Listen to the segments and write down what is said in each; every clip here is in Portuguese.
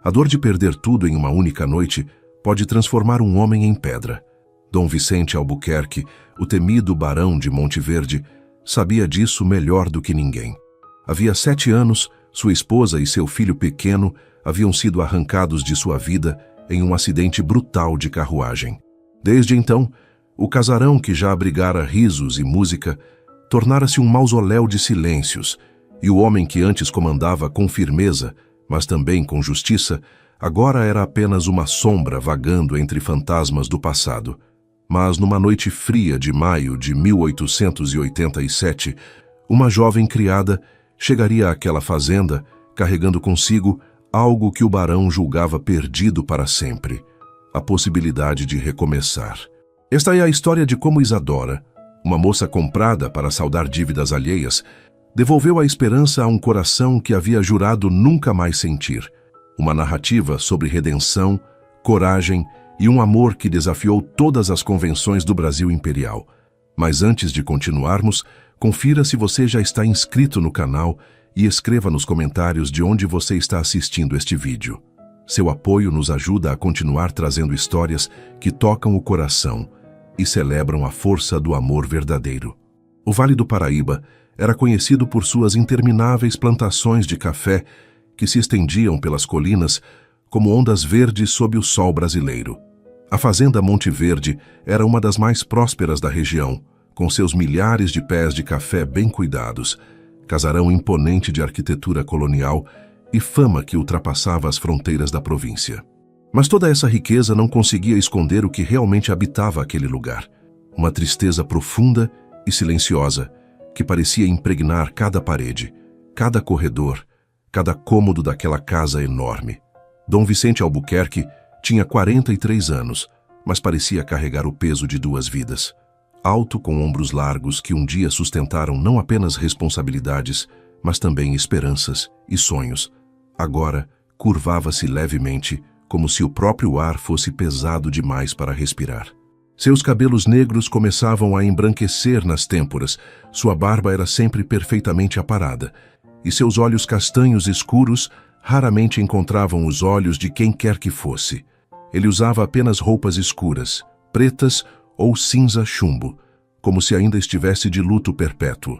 A dor de perder tudo em uma única noite pode transformar um homem em pedra. Dom Vicente Albuquerque, o temido barão de Monte Verde, sabia disso melhor do que ninguém. Havia 7 anos, sua esposa e seu filho pequeno haviam sido arrancados de sua vida em um acidente brutal de carruagem. Desde então, o casarão que já abrigara risos e música tornara-se um mausoléu de silêncios, e o homem que antes comandava com firmeza, mas também com justiça, agora era apenas uma sombra vagando entre fantasmas do passado. Mas numa noite fria de maio de 1887, uma jovem criada chegaria àquela fazenda carregando consigo algo que o barão julgava perdido para sempre: a possibilidade de recomeçar. Esta é a história de como Isadora, uma moça comprada para saldar dívidas alheias, devolveu a esperança a um coração que havia jurado nunca mais sentir. Uma narrativa sobre redenção, coragem e um amor que desafiou todas as convenções do Brasil imperial. Mas antes de continuarmos, confira se você já está inscrito no canal e escreva nos comentários de onde você está assistindo este vídeo. Seu apoio nos ajuda a continuar trazendo histórias que tocam o coração e celebram a força do amor verdadeiro. O Vale do Paraíba era conhecido por suas intermináveis plantações de café que se estendiam pelas colinas como ondas verdes sob o sol brasileiro. A fazenda Monte Verde era uma das mais prósperas da região, com seus milhares de pés de café bem cuidados, casarão imponente de arquitetura colonial e fama que ultrapassava as fronteiras da província. Mas toda essa riqueza não conseguia esconder o que realmente habitava aquele lugar: uma tristeza profunda e silenciosa que parecia impregnar cada parede, cada corredor, cada cômodo daquela casa enorme. Dom Vicente Albuquerque tinha 43 anos, mas parecia carregar o peso de 2 vidas. Alto, com ombros largos que um dia sustentaram não apenas responsabilidades, mas também esperanças e sonhos, agora curvava-se levemente, como se o próprio ar fosse pesado demais para respirar. Seus cabelos negros começavam a embranquecer nas têmporas, sua barba era sempre perfeitamente aparada, e seus olhos castanhos escuros raramente encontravam os olhos de quem quer que fosse. Ele usava apenas roupas escuras, pretas ou cinza chumbo, como se ainda estivesse de luto perpétuo,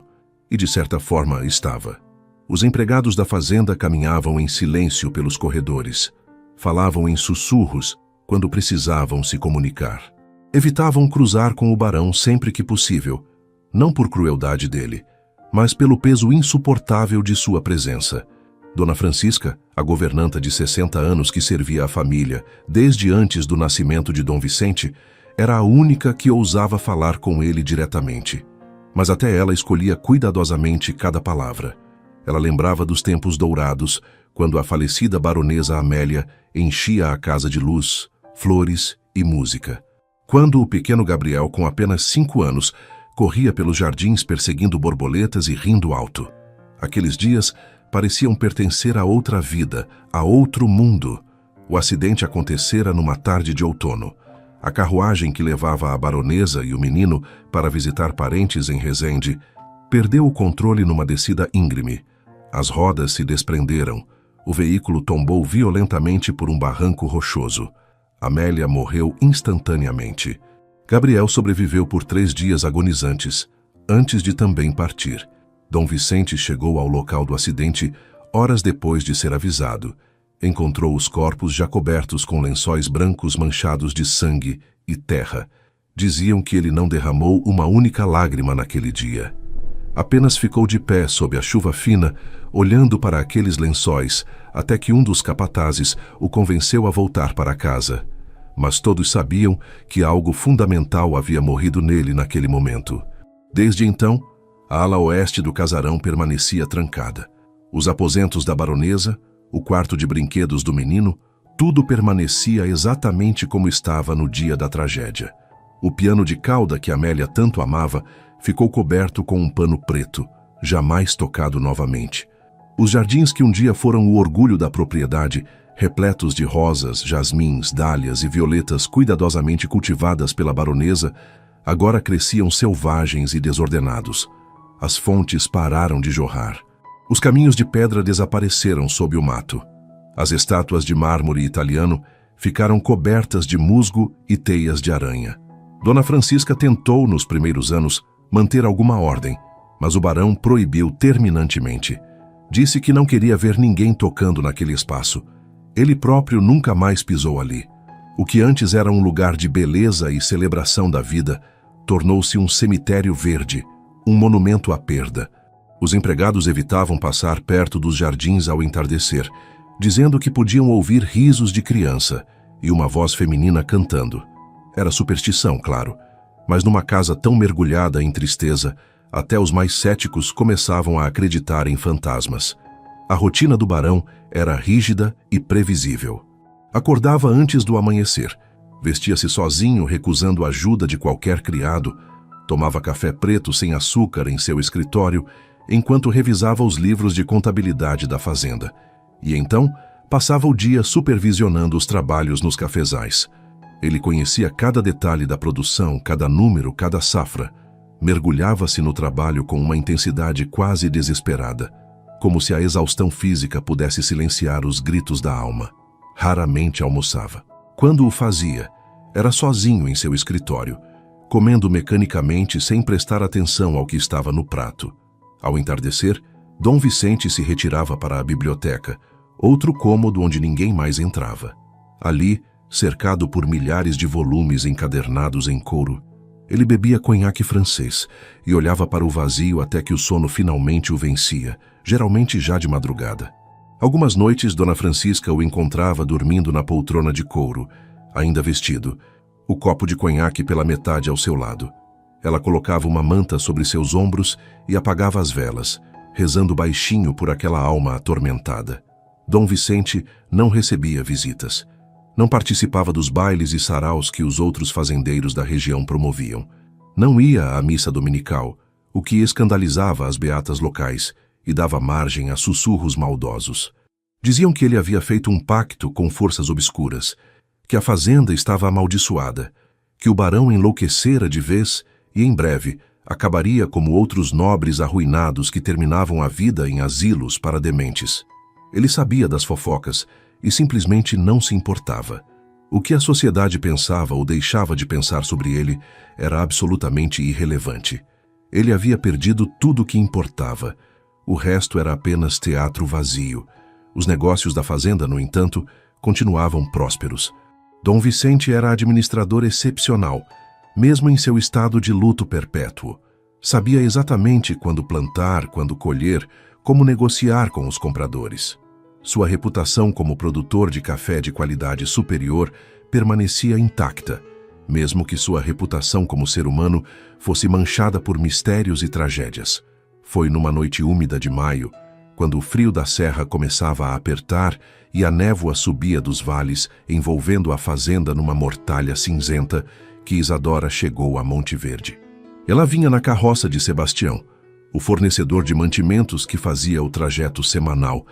e de certa forma estava. Os empregados da fazenda caminhavam em silêncio pelos corredores, falavam em sussurros quando precisavam se comunicar. Evitavam cruzar com o barão sempre que possível, não por crueldade dele, mas pelo peso insuportável de sua presença. Dona Francisca, a governanta de 60 anos que servia a família desde antes do nascimento de Dom Vicente, era a única que ousava falar com ele diretamente. Mas até ela escolhia cuidadosamente cada palavra. Ela lembrava dos tempos dourados, quando a falecida baronesa Amélia enchia a casa de luz, flores e música. Quando o pequeno Gabriel, com apenas 5 anos, corria pelos jardins perseguindo borboletas e rindo alto. Aqueles dias pareciam pertencer a outra vida, a outro mundo. O acidente acontecera numa tarde de outono. A carruagem que levava a baronesa e o menino para visitar parentes em Resende perdeu o controle numa descida íngreme. As rodas se desprenderam. O veículo tombou violentamente por um barranco rochoso. Amélia morreu instantaneamente. Gabriel sobreviveu por 3 dias agonizantes, antes de também partir. Dom Vicente chegou ao local do acidente horas depois de ser avisado. Encontrou os corpos já cobertos com lençóis brancos manchados de sangue e terra. Diziam que ele não derramou uma única lágrima naquele dia. Apenas ficou de pé sob a chuva fina, olhando para aqueles lençóis, até que um dos capatazes o convenceu a voltar para casa. Mas todos sabiam que algo fundamental havia morrido nele naquele momento. Desde então, a ala oeste do casarão permanecia trancada. Os aposentos da baronesa, o quarto de brinquedos do menino, tudo permanecia exatamente como estava no dia da tragédia. O piano de cauda que Amélia tanto amava ficou coberto com um pano preto, jamais tocado novamente. Os jardins que um dia foram o orgulho da propriedade, repletos de rosas, jasmins, dálias e violetas cuidadosamente cultivadas pela baronesa, agora cresciam selvagens e desordenados. As fontes pararam de jorrar. Os caminhos de pedra desapareceram sob o mato. As estátuas de mármore italiano ficaram cobertas de musgo e teias de aranha. Dona Francisca tentou, nos primeiros anos, manter alguma ordem, mas o barão proibiu terminantemente. Disse que não queria ver ninguém tocando naquele espaço. Ele próprio nunca mais pisou ali. O que antes era um lugar de beleza e celebração da vida, tornou-se um cemitério verde, um monumento à perda. Os empregados evitavam passar perto dos jardins ao entardecer, dizendo que podiam ouvir risos de criança e uma voz feminina cantando. Era superstição, claro, mas numa casa tão mergulhada em tristeza, até os mais céticos começavam a acreditar em fantasmas. A rotina do barão era rígida e previsível. Acordava antes do amanhecer, vestia-se sozinho, recusando a ajuda de qualquer criado, tomava café preto sem açúcar em seu escritório, enquanto revisava os livros de contabilidade da fazenda. E então, passava o dia supervisionando os trabalhos nos cafezais. Ele conhecia cada detalhe da produção, cada número, cada safra. Mergulhava-se no trabalho com uma intensidade quase desesperada, como se a exaustão física pudesse silenciar os gritos da alma. Raramente almoçava. Quando o fazia, era sozinho em seu escritório, comendo mecanicamente sem prestar atenção ao que estava no prato. Ao entardecer, Dom Vicente se retirava para a biblioteca, outro cômodo onde ninguém mais entrava. Ali, cercado por milhares de volumes encadernados em couro, ele bebia conhaque francês e olhava para o vazio até que o sono finalmente o vencia, geralmente já de madrugada. Algumas noites, Dona Francisca o encontrava dormindo na poltrona de couro, ainda vestido, o copo de conhaque pela metade ao seu lado. Ela colocava uma manta sobre seus ombros e apagava as velas, rezando baixinho por aquela alma atormentada. Dom Vicente não recebia visitas. Não participava dos bailes e saraus que os outros fazendeiros da região promoviam. Não ia à missa dominical, o que escandalizava as beatas locais e dava margem a sussurros maldosos. Diziam que ele havia feito um pacto com forças obscuras, que a fazenda estava amaldiçoada, que o barão enlouquecera de vez e, em breve, acabaria como outros nobres arruinados que terminavam a vida em asilos para dementes. Ele sabia das fofocas e simplesmente não se importava. O que a sociedade pensava ou deixava de pensar sobre ele era absolutamente irrelevante. Ele havia perdido tudo o que importava. O resto era apenas teatro vazio. Os negócios da fazenda, no entanto, continuavam prósperos. Dom Vicente era administrador excepcional, mesmo em seu estado de luto perpétuo. Sabia exatamente quando plantar, quando colher, como negociar com os compradores. Sua reputação como produtor de café de qualidade superior permanecia intacta, mesmo que sua reputação como ser humano fosse manchada por mistérios e tragédias. Foi numa noite úmida de maio, quando o frio da serra começava a apertar e a névoa subia dos vales, envolvendo a fazenda numa mortalha cinzenta, que Isadora chegou a Monte Verde. Ela vinha na carroça de Sebastião, o fornecedor de mantimentos que fazia o trajeto semanal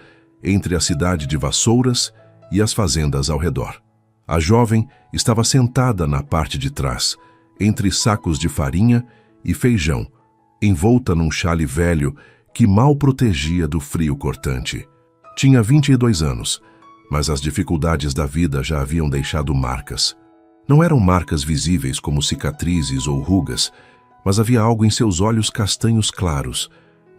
entre a cidade de Vassouras e as fazendas ao redor. A jovem estava sentada na parte de trás, entre sacos de farinha e feijão, envolta num chale velho que mal protegia do frio cortante. Tinha 22 anos, mas as dificuldades da vida já haviam deixado marcas. Não eram marcas visíveis como cicatrizes ou rugas, mas havia algo em seus olhos castanhos claros,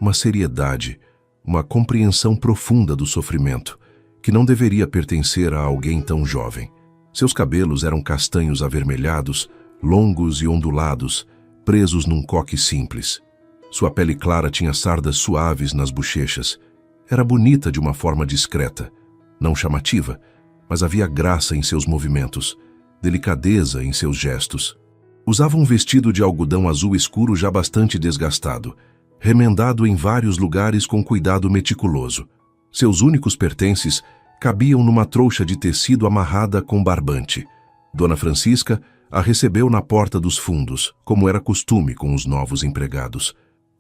uma seriedade, uma compreensão profunda do sofrimento, que não deveria pertencer a alguém tão jovem. Seus cabelos eram castanhos avermelhados, longos e ondulados, presos num coque simples. Sua pele clara tinha sardas suaves nas bochechas. Era bonita de uma forma discreta, não chamativa, mas havia graça em seus movimentos, delicadeza em seus gestos. Usava um vestido de algodão azul escuro já bastante desgastado, remendado em vários lugares com cuidado meticuloso. Seus únicos pertences cabiam numa trouxa de tecido amarrada com barbante. Dona Francisca a recebeu na porta dos fundos, como era costume com os novos empregados.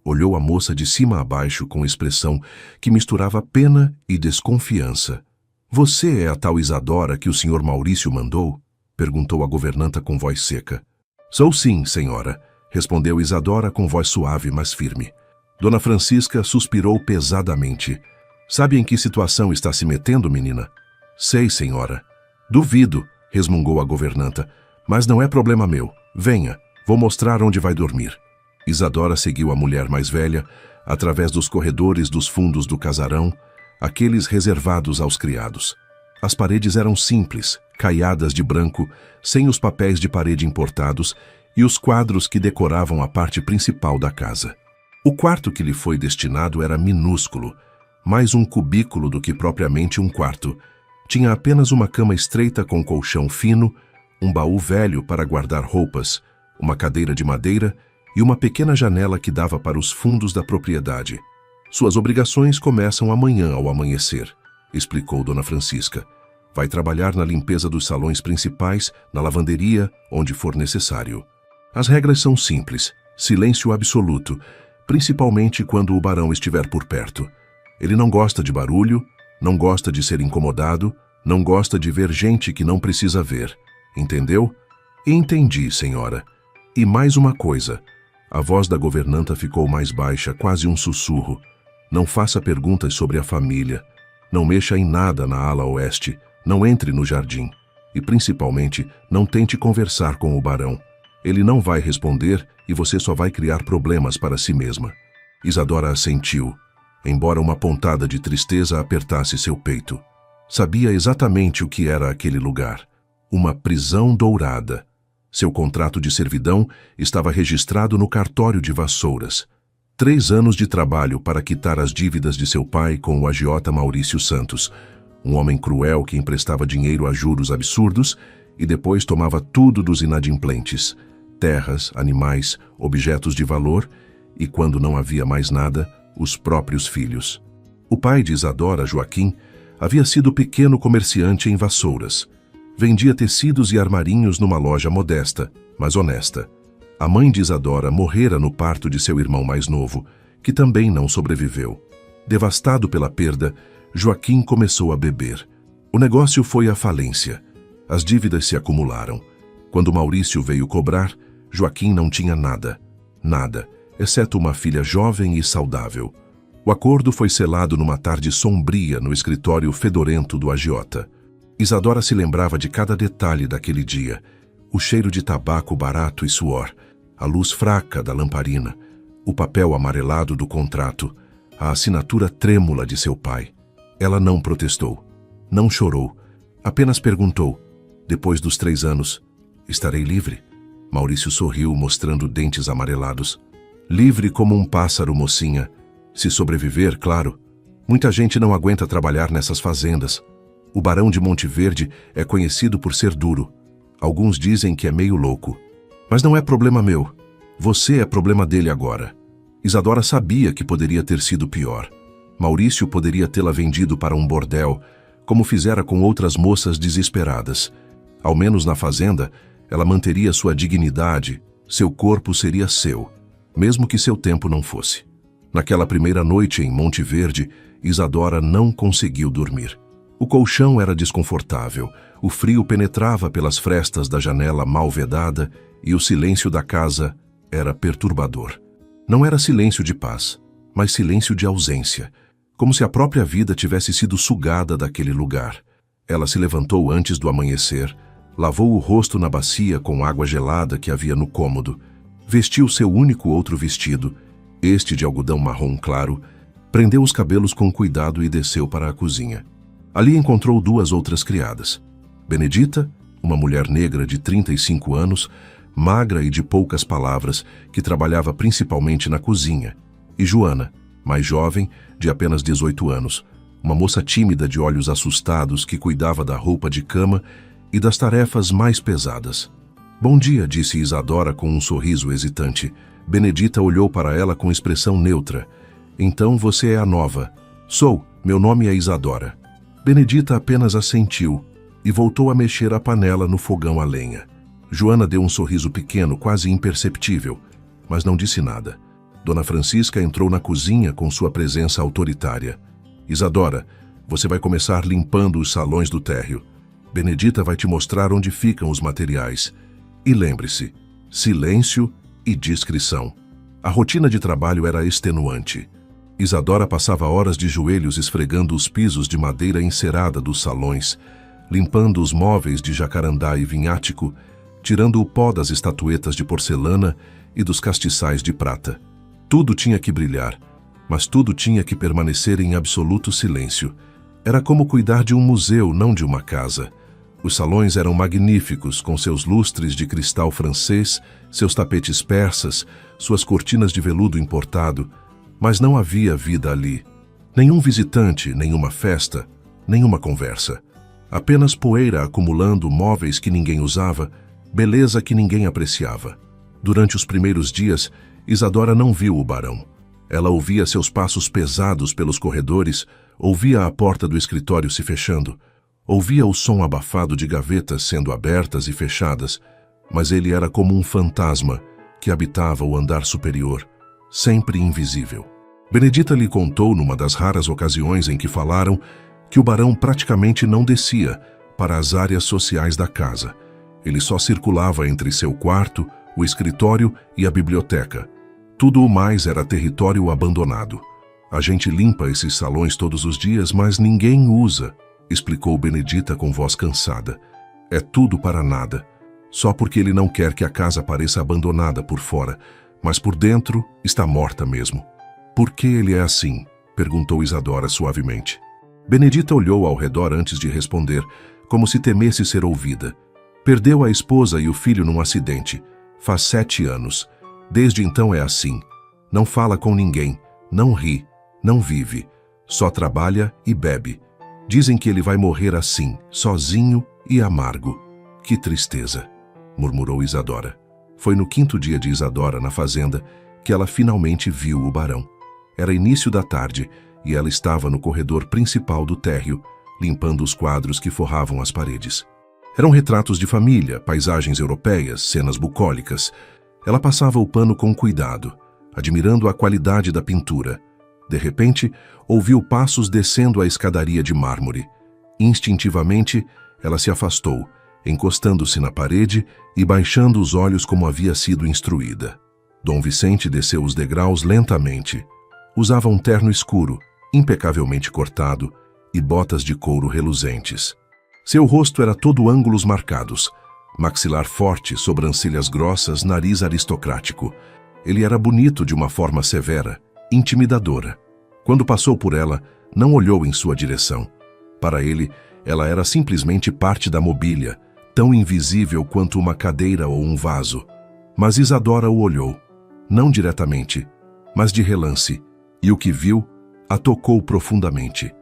Olhou a moça de cima a baixo com expressão que misturava pena e desconfiança. "Você é a tal Isadora que o senhor Maurício mandou?" perguntou a governanta com voz seca. "Sou sim, senhora", respondeu Isadora com voz suave, mas firme. Dona Francisca suspirou pesadamente. "Sabe em que situação está se metendo, menina? Sei, senhora. Duvido, resmungou a governanta, mas não é problema meu. Venha, vou mostrar onde vai dormir. Isadora seguiu a mulher mais velha, através dos corredores dos fundos do casarão, aqueles reservados aos criados. As paredes eram simples, caiadas de branco, sem os papéis de parede importados e os quadros que decoravam a parte principal da casa. O quarto que lhe foi destinado era minúsculo, mais um cubículo do que propriamente um quarto. Tinha apenas uma cama estreita com colchão fino, um baú velho para guardar roupas, uma cadeira de madeira e uma pequena janela que dava para os fundos da propriedade. Suas obrigações começam amanhã ao amanhecer, explicou Dona Francisca. Vai trabalhar na limpeza dos salões principais, na lavanderia, onde for necessário. As regras são simples, silêncio absoluto, principalmente quando o barão estiver por perto. Ele não gosta de barulho, não gosta de ser incomodado, não gosta de ver gente que não precisa ver. Entendeu? Entendi, senhora. E mais uma coisa. A voz da governanta ficou mais baixa, quase um sussurro. Não faça perguntas sobre a família. Não mexa em nada na ala oeste. Não entre no jardim. E, principalmente, não tente conversar com o barão. Ele não vai responder e você só vai criar problemas para si mesma. Isadora assentiu, embora uma pontada de tristeza apertasse seu peito. Sabia exatamente o que era aquele lugar. Uma prisão dourada. Seu contrato de servidão estava registrado no cartório de Vassouras. 3 anos de trabalho para quitar as dívidas de seu pai com o agiota Maurício Santos, um homem cruel que emprestava dinheiro a juros absurdos e depois tomava tudo dos inadimplentes, terras, animais, objetos de valor e, quando não havia mais nada, os próprios filhos. O pai de Isadora, Joaquim, havia sido pequeno comerciante em Vassouras. Vendia tecidos e armarinhos numa loja modesta, mas honesta. A mãe de Isadora morrera no parto de seu irmão mais novo, que também não sobreviveu. Devastado pela perda, Joaquim começou a beber. O negócio foi à falência. As dívidas se acumularam. Quando Maurício veio cobrar, Joaquim não tinha nada. Nada, exceto uma filha jovem e saudável. O acordo foi selado numa tarde sombria no escritório fedorento do agiota. Isadora se lembrava de cada detalhe daquele dia. O cheiro de tabaco barato e suor, a luz fraca da lamparina, o papel amarelado do contrato, a assinatura trêmula de seu pai. Ela não protestou, não chorou, apenas perguntou, depois dos 3 anos, estarei livre? Maurício sorriu, mostrando dentes amarelados. Livre como um pássaro, mocinha. Se sobreviver, claro. Muita gente não aguenta trabalhar nessas fazendas. O barão de Monte Verde é conhecido por ser duro. Alguns dizem que é meio louco. Mas não é problema meu. Você é problema dele agora. Isadora sabia que poderia ter sido pior. Maurício poderia tê-la vendido para um bordel, como fizera com outras moças desesperadas. Ao menos na fazenda, ela manteria sua dignidade, seu corpo seria seu, mesmo que seu tempo não fosse. Naquela primeira noite em Monte Verde, Isadora não conseguiu dormir. O colchão era desconfortável, o frio penetrava pelas frestas da janela mal vedada e o silêncio da casa era perturbador. Não era silêncio de paz, mas silêncio de ausência, como se a própria vida tivesse sido sugada daquele lugar. Ela se levantou antes do amanhecer, lavou o rosto na bacia com água gelada que havia no cômodo, vestiu seu único outro vestido, este de algodão marrom claro, prendeu os cabelos com cuidado e desceu para a cozinha. Ali encontrou 2 outras criadas. Benedita, uma mulher negra de 35 anos, magra e de poucas palavras, que trabalhava principalmente na cozinha, e Joana, mais jovem, de apenas 18 anos, uma moça tímida de olhos assustados que cuidava da roupa de cama e das tarefas mais pesadas. Bom dia, disse Isadora com um sorriso hesitante. Benedita olhou para ela com expressão neutra. Então você é a nova. Sou, meu nome é Isadora. Benedita apenas assentiu e voltou a mexer a panela no fogão a lenha. Joana deu um sorriso pequeno, quase imperceptível, mas não disse nada. Dona Francisca entrou na cozinha com sua presença autoritária. Isadora, você vai começar limpando os salões do térreo. Benedita vai te mostrar onde ficam os materiais. E lembre-se, silêncio e discrição. A rotina de trabalho era extenuante. Isadora passava horas de joelhos esfregando os pisos de madeira encerada dos salões, limpando os móveis de jacarandá e vinhático, tirando o pó das estatuetas de porcelana e dos castiçais de prata. Tudo tinha que brilhar, mas tudo tinha que permanecer em absoluto silêncio. Era como cuidar de um museu, não de uma casa. Os salões eram magníficos, com seus lustres de cristal francês, seus tapetes persas, suas cortinas de veludo importado, mas não havia vida ali. Nenhum visitante, nenhuma festa, nenhuma conversa. Apenas poeira acumulando móveis que ninguém usava, beleza que ninguém apreciava. Durante os primeiros dias, Isadora não viu o barão. Ela ouvia seus passos pesados pelos corredores, ouvia a porta do escritório se fechando, ouvia o som abafado de gavetas sendo abertas e fechadas, mas ele era como um fantasma que habitava o andar superior, sempre invisível. Benedita lhe contou, numa das raras ocasiões em que falaram, que o barão praticamente não descia para as áreas sociais da casa. Ele só circulava entre seu quarto, o escritório e a biblioteca. Tudo o mais era território abandonado. A gente limpa esses salões todos os dias, mas ninguém usa, explicou Benedita com voz cansada. É tudo para nada. Só porque ele não quer que a casa pareça abandonada por fora, mas por dentro está morta mesmo. Por que ele é assim? Perguntou Isadora suavemente. Benedita olhou ao redor antes de responder, como se temesse ser ouvida. Perdeu a esposa e o filho num acidente. Faz 7 anos. Desde então é assim. Não fala com ninguém, não ri, não vive. Só trabalha e bebe. Dizem que ele vai morrer assim, sozinho e amargo. Que tristeza, murmurou Isadora. Foi no 5º dia de Isadora na fazenda que ela finalmente viu o barão. Era início da tarde e ela estava no corredor principal do térreo, limpando os quadros que forravam as paredes. Eram retratos de família, paisagens europeias, cenas bucólicas. Ela passava o pano com cuidado, admirando a qualidade da pintura. De repente, ouviu passos descendo a escadaria de mármore. Instintivamente, ela se afastou, encostando-se na parede e baixando os olhos como havia sido instruída. Dom Vicente desceu os degraus lentamente. Usava um terno escuro, impecavelmente cortado, e botas de couro reluzentes. Seu rosto era todo ângulos marcados, maxilar forte, sobrancelhas grossas, nariz aristocrático. Ele era bonito de uma forma severa, intimidadora. Quando passou por ela, não olhou em sua direção. Para ele, ela era simplesmente parte da mobília, tão invisível quanto uma cadeira ou um vaso. Mas Isadora o olhou, não diretamente, mas de relance, e o que viu a tocou profundamente.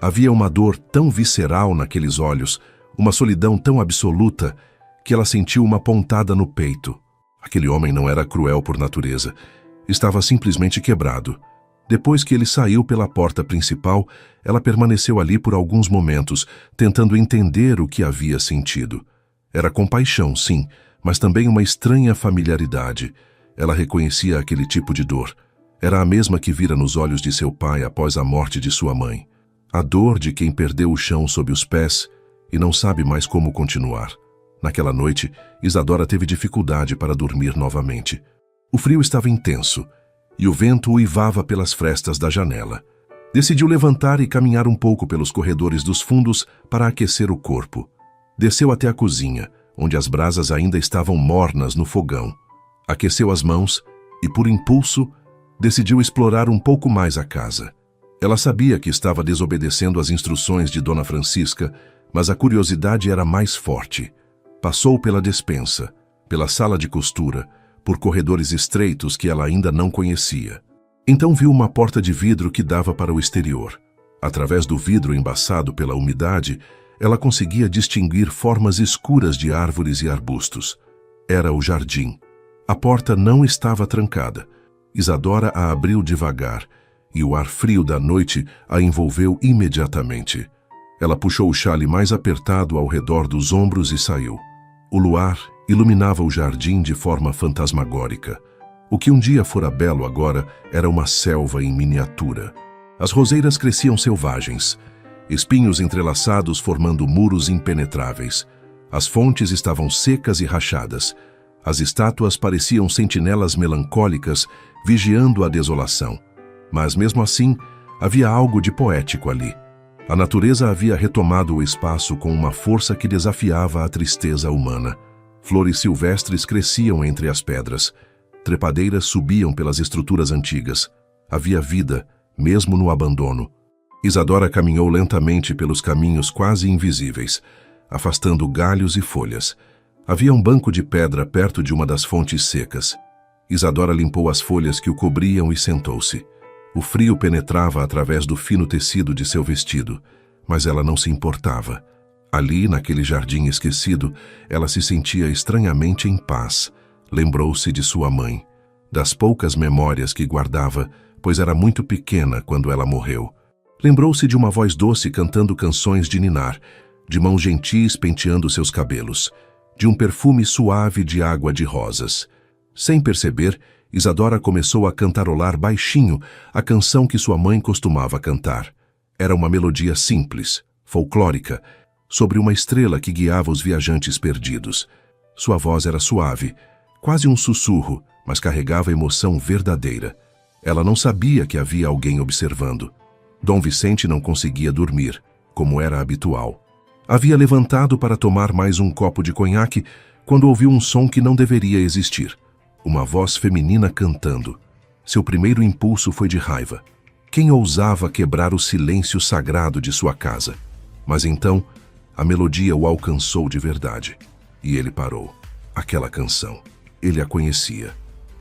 Havia uma dor tão visceral naqueles olhos, uma solidão tão absoluta, que ela sentiu uma pontada no peito. Aquele homem não era cruel por natureza, estava simplesmente quebrado. Depois que ele saiu pela porta principal, ela permaneceu ali por alguns momentos, tentando entender o que havia sentido. Era compaixão, sim, mas também uma estranha familiaridade. Ela reconhecia aquele tipo de dor. Era a mesma que vira nos olhos de seu pai após a morte de sua mãe. A dor de quem perdeu o chão sob os pés e não sabe mais como continuar. Naquela noite, Isadora teve dificuldade para dormir novamente. O frio estava intenso e o vento uivava pelas frestas da janela. Decidiu levantar e caminhar um pouco pelos corredores dos fundos para aquecer o corpo. Desceu até a cozinha, onde as brasas ainda estavam mornas no fogão. Aqueceu as mãos e, por impulso, decidiu explorar um pouco mais a casa. Ela sabia que estava desobedecendo às instruções de Dona Francisca, mas a curiosidade era mais forte. Passou pela despensa, pela sala de costura, por corredores estreitos que ela ainda não conhecia. Então viu uma porta de vidro que dava para o exterior. Através do vidro embaçado pela umidade, ela conseguia distinguir formas escuras de árvores e arbustos. Era o jardim. A porta não estava trancada. Isadora a abriu devagar, e o ar frio da noite a envolveu imediatamente. Ela puxou o xale mais apertado ao redor dos ombros e saiu. O luar iluminava o jardim de forma fantasmagórica. O que um dia fora belo agora era uma selva em miniatura. As roseiras cresciam selvagens, espinhos entrelaçados formando muros impenetráveis. As fontes estavam secas e rachadas. As estátuas pareciam sentinelas melancólicas, vigiando a desolação. Mas mesmo assim, havia algo de poético ali. A natureza havia retomado o espaço com uma força que desafiava a tristeza humana. Flores silvestres cresciam entre as pedras. Trepadeiras subiam pelas estruturas antigas. Havia vida, mesmo no abandono. Isadora caminhou lentamente pelos caminhos quase invisíveis, afastando galhos e folhas. Havia um banco de pedra perto de uma das fontes secas. Isadora limpou as folhas que o cobriam e sentou-se. O frio penetrava através do fino tecido de seu vestido, mas ela não se importava. Ali, naquele jardim esquecido, ela se sentia estranhamente em paz. Lembrou-se de sua mãe, das poucas memórias que guardava, pois era muito pequena quando ela morreu. Lembrou-se de uma voz doce cantando canções de ninar, de mãos gentis penteando seus cabelos, de um perfume suave de água de rosas. Sem perceber, Isadora começou a cantarolar baixinho a canção que sua mãe costumava cantar. Era uma melodia simples, folclórica, sobre uma estrela que guiava os viajantes perdidos. Sua voz era suave, quase um sussurro, mas carregava emoção verdadeira. Ela não sabia que havia alguém observando. Dom Vicente não conseguia dormir, como era habitual. Havia levantado para tomar mais um copo de conhaque quando ouviu um som que não deveria existir. Uma voz feminina cantando. Seu primeiro impulso foi de raiva. Quem ousava quebrar o silêncio sagrado de sua casa? Mas então, a melodia o alcançou de verdade. E ele parou. Aquela canção. Ele a conhecia.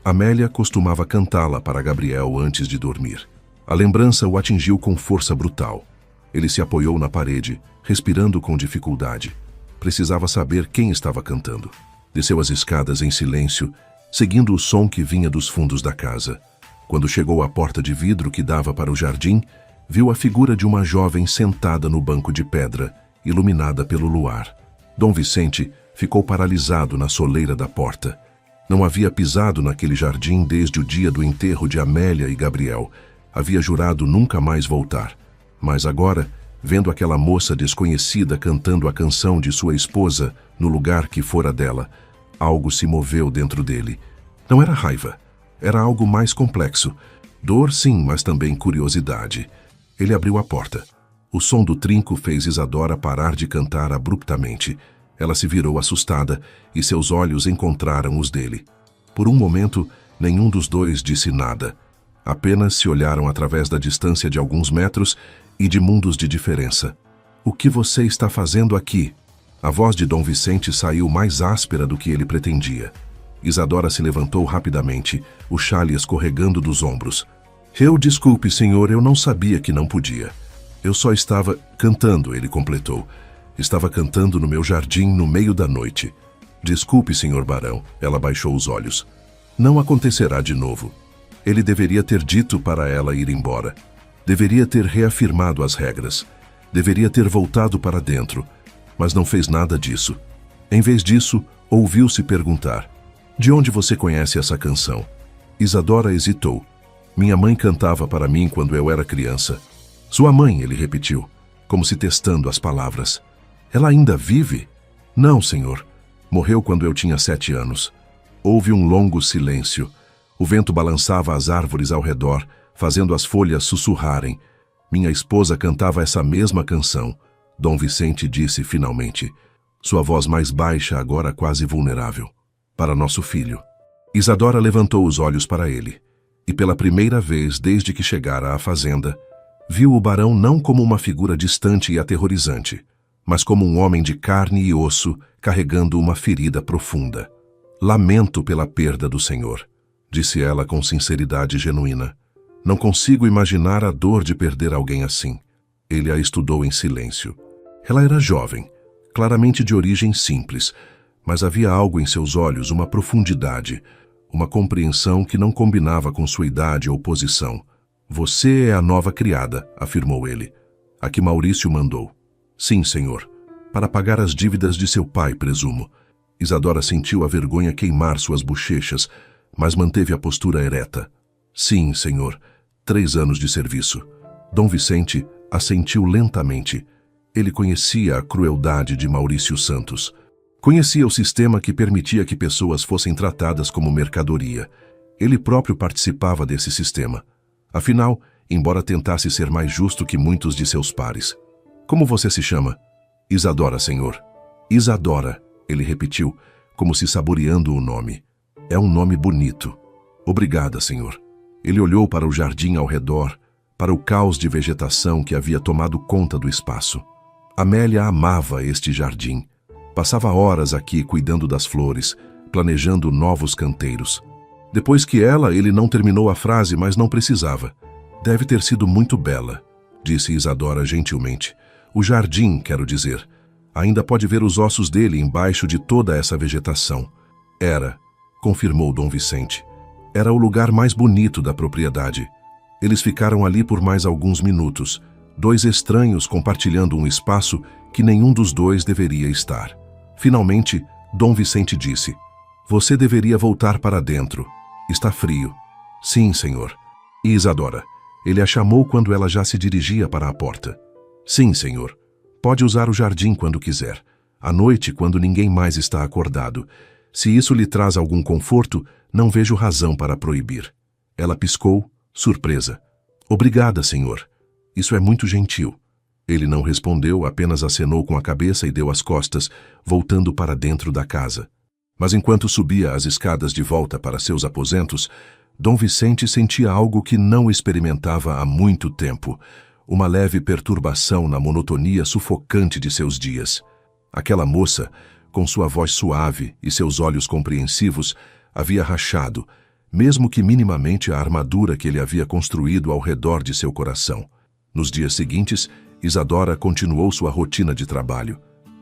Amélia costumava cantá-la para Gabriel antes de dormir. A lembrança o atingiu com força brutal. Ele se apoiou na parede, respirando com dificuldade. Precisava saber quem estava cantando. Desceu as escadas em silêncio, seguindo o som que vinha dos fundos da casa. Quando chegou à porta de vidro que dava para o jardim, viu a figura de uma jovem sentada no banco de pedra, iluminada pelo luar. Dom Vicente ficou paralisado na soleira da porta. Não havia pisado naquele jardim desde o dia do enterro de Amélia e Gabriel. Havia jurado nunca mais voltar. Mas agora, vendo aquela moça desconhecida cantando a canção de sua esposa no lugar que fora dela, algo se moveu dentro dele. Não era raiva. Era algo mais complexo. Dor, sim, mas também curiosidade. Ele abriu a porta. O som do trinco fez Isadora parar de cantar abruptamente. Ela se virou assustada e seus olhos encontraram os dele. Por um momento, nenhum dos dois disse nada. Apenas se olharam através da distância de alguns metros e de mundos de diferença. "O que você está fazendo aqui?" A voz de Dom Vicente saiu mais áspera do que ele pretendia. Isadora se levantou rapidamente, o xale escorregando dos ombros. Desculpe, senhor, eu não sabia que não podia. Eu só estava cantando", ele completou. "Estava cantando no meu jardim no meio da noite." "Desculpe, senhor barão." Ela baixou os olhos. "Não acontecerá de novo." Ele deveria ter dito para ela ir embora. Deveria ter reafirmado as regras. Deveria ter voltado para dentro. Mas não fez nada disso. Em vez disso, ouviu-se perguntar: "De onde você conhece essa canção?" Isadora hesitou. "Minha mãe cantava para mim quando eu era criança." "Sua mãe", ele repetiu, como se testando as palavras. "Ela ainda vive?" "Não, senhor. Morreu quando eu tinha 7 anos." Houve um longo silêncio. O vento balançava as árvores ao redor, fazendo as folhas sussurrarem. "Minha esposa cantava essa mesma canção." Dom Vicente disse finalmente, sua voz mais baixa, agora quase vulnerável. "Para nosso filho." Isadora levantou os olhos para ele, e pela primeira vez desde que chegara à fazenda, viu o barão não como uma figura distante e aterrorizante, mas como um homem de carne e osso carregando uma ferida profunda. "Lamento pela perda do senhor", disse ela com sinceridade genuína. "Não consigo imaginar a dor de perder alguém assim." Ele a estudou em silêncio. Ela era jovem, claramente de origem simples, mas havia algo em seus olhos, uma profundidade, uma compreensão que não combinava com sua idade ou posição. "Você é a nova criada", afirmou ele. "A que Maurício mandou." "Sim, senhor. Para pagar as dívidas de seu pai, presumo." Isadora sentiu a vergonha queimar suas bochechas, mas manteve a postura ereta. "Sim, senhor. 3 anos de serviço." Dom Vicente assentiu lentamente. Ele conhecia a crueldade de Maurício Santos. Conhecia o sistema que permitia que pessoas fossem tratadas como mercadoria. Ele próprio participava desse sistema. Afinal, embora tentasse ser mais justo que muitos de seus pares. Como você se chama? Isadora, senhor. Isadora, ele repetiu, como se saboreando o nome. É um nome bonito. Obrigada, senhor. Ele olhou para o jardim ao redor, para o caos de vegetação que havia tomado conta do espaço. Amélia amava este jardim. Passava horas aqui cuidando das flores, planejando novos canteiros. Depois que ela, ele não terminou a frase, mas não precisava. Deve ter sido muito bela, disse Isadora gentilmente. O jardim, quero dizer. Ainda pode ver os ossos dele embaixo de toda essa vegetação. Era, confirmou Dom Vicente. Era o lugar mais bonito da propriedade. Eles ficaram ali por mais alguns minutos, dois estranhos compartilhando um espaço que nenhum dos dois deveria estar. Finalmente, Dom Vicente disse: Você deveria voltar para dentro. Está frio. Sim, senhor. E Isadora? Ele a chamou quando ela já se dirigia para a porta. Sim, senhor. Pode usar o jardim quando quiser. À noite, quando ninguém mais está acordado. Se isso lhe traz algum conforto, não vejo razão para proibir. Ela piscou, surpresa. Obrigada, senhor. Isso é muito gentil. Ele não respondeu, apenas acenou com a cabeça e deu as costas, voltando para dentro da casa. Mas enquanto subia as escadas de volta para seus aposentos, Dom Vicente sentia algo que não experimentava há muito tempo, uma leve perturbação na monotonia sufocante de seus dias. Aquela moça, com sua voz suave e seus olhos compreensivos, havia rachado, mesmo que minimamente, a armadura que ele havia construído ao redor de seu coração. Nos dias seguintes, Isadora continuou sua rotina de trabalho.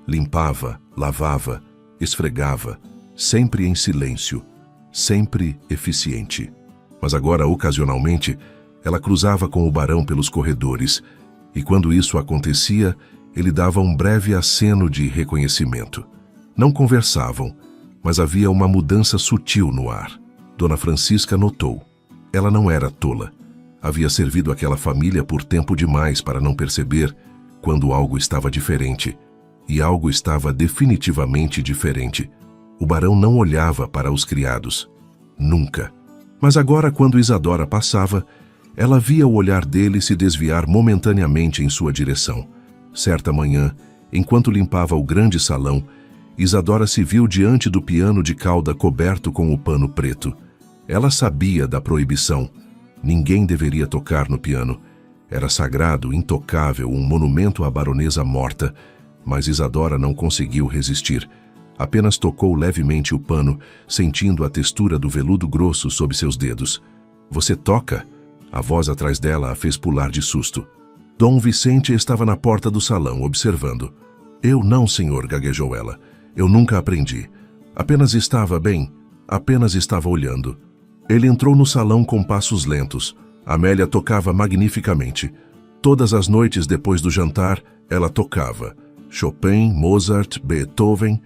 Limpava, lavava, esfregava, sempre em silêncio, sempre eficiente. Mas agora, ocasionalmente, ela cruzava com o barão pelos corredores, e quando isso acontecia, ele dava um breve aceno de reconhecimento. Não conversavam, mas havia uma mudança sutil no ar. Dona Francisca notou. Ela não era tola. Havia servido aquela família por tempo demais para não perceber quando algo estava diferente. E algo estava definitivamente diferente. O barão não olhava para os criados. Nunca. Mas agora, quando Isadora passava, ela via o olhar dele se desviar momentaneamente em sua direção. Certa manhã, enquanto limpava o grande salão, Isadora se viu diante do piano de cauda coberto com o pano preto. Ela sabia da proibição. Ninguém deveria tocar no piano. Era sagrado, intocável, um monumento à baronesa morta. Mas Isadora não conseguiu resistir. Apenas tocou levemente o pano, sentindo a textura do veludo grosso sob seus dedos. Você toca? A voz atrás dela a fez pular de susto. Dom Vicente estava na porta do salão, observando. Eu não, senhor, gaguejou ela. Eu nunca aprendi. Apenas estava olhando. Ele entrou no salão com passos lentos. Amélia tocava magnificamente. Todas as noites depois do jantar, ela tocava. Chopin, Mozart, Beethoven.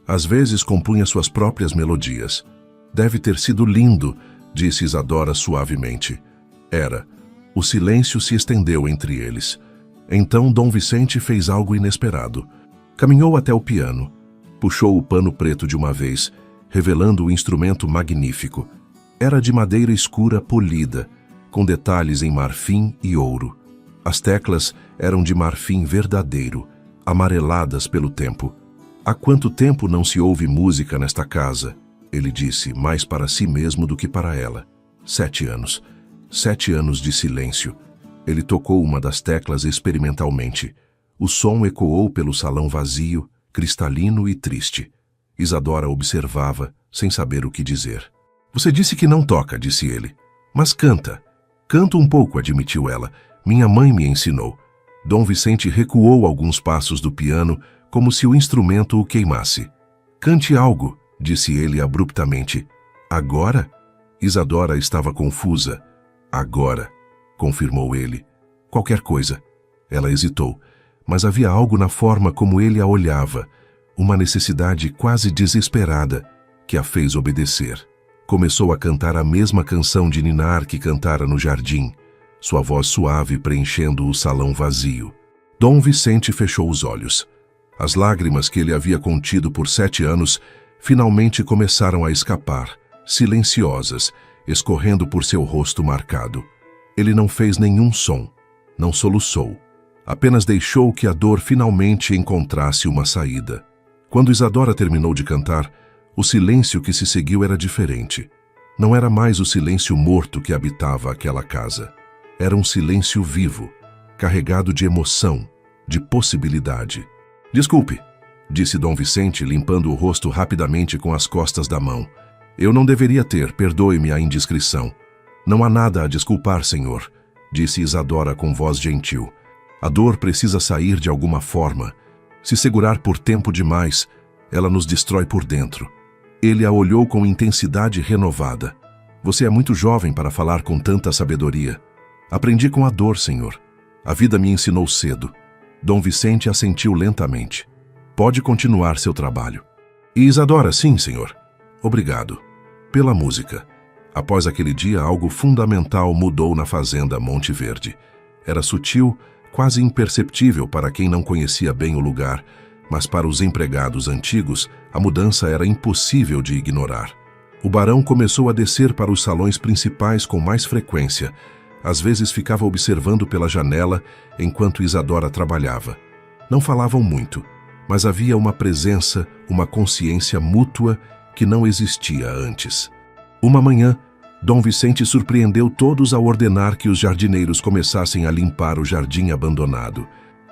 Às vezes compunha suas próprias melodias. Deve ter sido lindo, disse Isadora suavemente. Era. O silêncio se estendeu entre eles. Então Dom Vicente fez algo inesperado. Caminhou até o piano. Puxou o pano preto de uma vez, revelando o instrumento magnífico. Era de madeira escura polida, com detalhes em marfim e ouro. As teclas eram de marfim verdadeiro, amareladas pelo tempo. Há quanto tempo não se ouve música nesta casa? Ele disse, mais para si mesmo do que para ela. 7 anos. 7 anos de silêncio. Ele tocou uma das teclas experimentalmente. O som ecoou pelo salão vazio, cristalino e triste. Isadora observava, sem saber o que dizer. Você disse que não toca, disse ele. Mas canta. Canto um pouco, admitiu ela. Minha mãe me ensinou. Dom Vicente recuou alguns passos do piano, como se o instrumento o queimasse. Cante algo, disse ele abruptamente. Agora? Isadora estava confusa. Agora, confirmou ele. Qualquer coisa. Ela hesitou, mas havia algo na forma como ele a olhava, uma necessidade quase desesperada, que a fez obedecer. Começou a cantar a mesma canção de ninar que cantara no jardim, sua voz suave preenchendo o salão vazio. Dom Vicente fechou os olhos. As lágrimas que ele havia contido por 7 anos finalmente começaram a escapar, silenciosas, escorrendo por seu rosto marcado. Ele não fez nenhum som, não soluçou. Apenas deixou que a dor finalmente encontrasse uma saída. Quando Isadora terminou de cantar, o silêncio que se seguiu era diferente. Não era mais o silêncio morto que habitava aquela casa. Era um silêncio vivo, carregado de emoção, de possibilidade. "Desculpe", disse Dom Vicente, limpando o rosto rapidamente com as costas da mão. "Eu não deveria ter, perdoe-me a indiscrição." "Não há nada a desculpar, senhor", disse Isadora com voz gentil. "A dor precisa sair de alguma forma. Se segurar por tempo demais, ela nos destrói por dentro." Ele a olhou com intensidade renovada. "Você é muito jovem para falar com tanta sabedoria." "Aprendi com a dor, senhor. A vida me ensinou cedo." Dom Vicente assentiu lentamente. "Pode continuar seu trabalho." "E Isadora, sim, senhor." "Obrigado." "Pela música." Após aquele dia, algo fundamental mudou na fazenda Monte Verde. Era sutil, quase imperceptível para quem não conhecia bem o lugar, mas para os empregados antigos, a mudança era impossível de ignorar. O barão começou a descer para os salões principais com mais frequência. Às vezes ficava observando pela janela enquanto Isadora trabalhava. Não falavam muito, mas havia uma presença, uma consciência mútua que não existia antes. Uma manhã, Dom Vicente surpreendeu todos ao ordenar que os jardineiros começassem a limpar o jardim abandonado.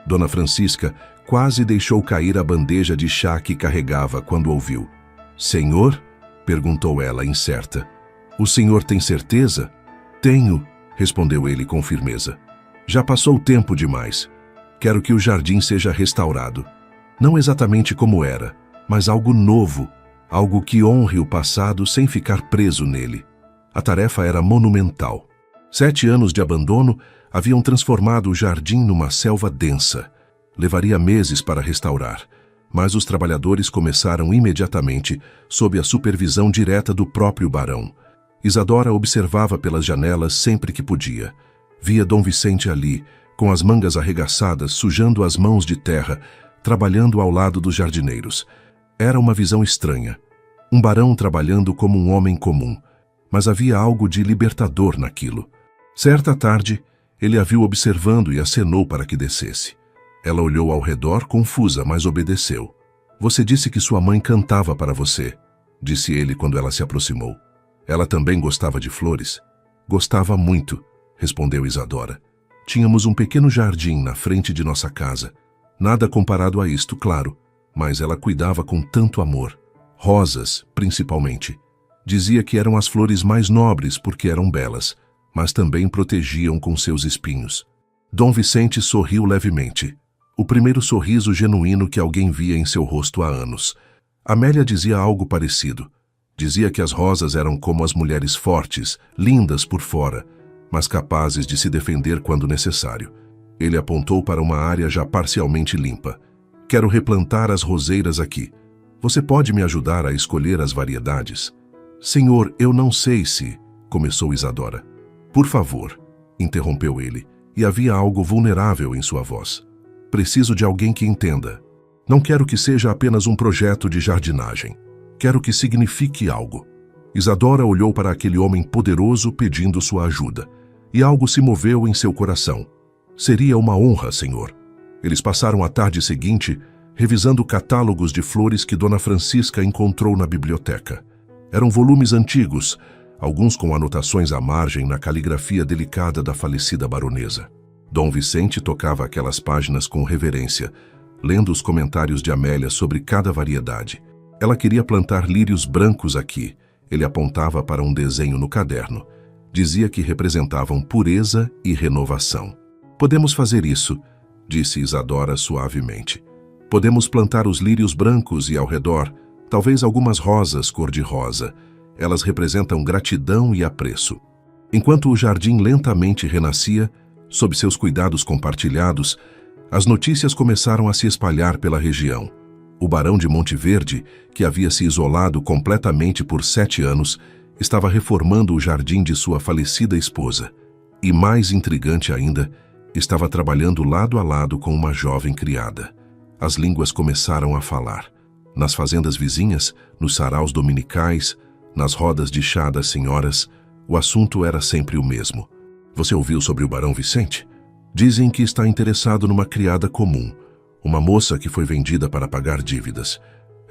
Dona Francisca quase deixou cair a bandeja de chá que carregava quando ouviu. "Senhor?" perguntou ela, incerta. "O senhor tem certeza?" "Tenho", respondeu ele com firmeza. "Já passou tempo demais. Quero que o jardim seja restaurado. Não exatamente como era, mas algo novo, algo que honre o passado sem ficar preso nele." A tarefa era monumental. 7 anos de abandono haviam transformado o jardim numa selva densa. Levaria meses para restaurar, mas os trabalhadores começaram imediatamente sob a supervisão direta do próprio barão. Isadora observava pelas janelas sempre que podia. Via Dom Vicente ali, com as mangas arregaçadas, sujando as mãos de terra, trabalhando ao lado dos jardineiros. Era uma visão estranha. Um barão trabalhando como um homem comum, mas havia algo de libertador naquilo. Certa tarde, ele a viu observando e acenou para que descesse. Ela olhou ao redor, confusa, mas obedeceu. "Você disse que sua mãe cantava para você", disse ele quando ela se aproximou. "Ela também gostava de flores?" "Gostava muito", respondeu Isadora. "Tínhamos um pequeno jardim na frente de nossa casa. Nada comparado a isto, claro, mas ela cuidava com tanto amor. Rosas, principalmente. Dizia que eram as flores mais nobres porque eram belas, mas também protegiam com seus espinhos." Dom Vicente sorriu levemente. O primeiro sorriso genuíno que alguém via em seu rosto há anos. Amélia dizia algo parecido. Dizia que as rosas eram como as mulheres fortes, lindas por fora, mas capazes de se defender quando necessário. Ele apontou para uma área já parcialmente limpa. "Quero replantar as roseiras aqui. Você pode me ajudar a escolher as variedades?" "Senhor, eu não sei se..." começou Isadora. "Por favor", interrompeu ele, e havia algo vulnerável em sua voz. "Preciso de alguém que entenda. Não quero que seja apenas um projeto de jardinagem. Quero que signifique algo." Isadora olhou para aquele homem poderoso pedindo sua ajuda, e algo se moveu em seu coração. "Seria uma honra, senhor." Eles passaram a tarde seguinte revisando catálogos de flores que Dona Francisca encontrou na biblioteca. Eram volumes antigos, alguns com anotações à margem na caligrafia delicada da falecida baronesa. Dom Vicente tocava aquelas páginas com reverência, lendo os comentários de Amélia sobre cada variedade. Ela queria plantar lírios brancos aqui. Ele apontava para um desenho no caderno. Dizia que representavam pureza e renovação. "Podemos fazer isso", disse Isadora suavemente. "Podemos plantar os lírios brancos e ao redor, talvez algumas rosas cor-de-rosa. Elas representam gratidão e apreço." Enquanto o jardim lentamente renascia, sob seus cuidados compartilhados, as notícias começaram a se espalhar pela região. O barão de Monte Verde, que havia se isolado completamente por 7 anos, estava reformando o jardim de sua falecida esposa. E mais intrigante ainda, estava trabalhando lado a lado com uma jovem criada. As línguas começaram a falar. Nas fazendas vizinhas, nos saraus dominicais, nas rodas de chá das senhoras, o assunto era sempre o mesmo. Você ouviu sobre o Barão Vicente? Dizem que está interessado numa criada comum, uma moça que foi vendida para pagar dívidas.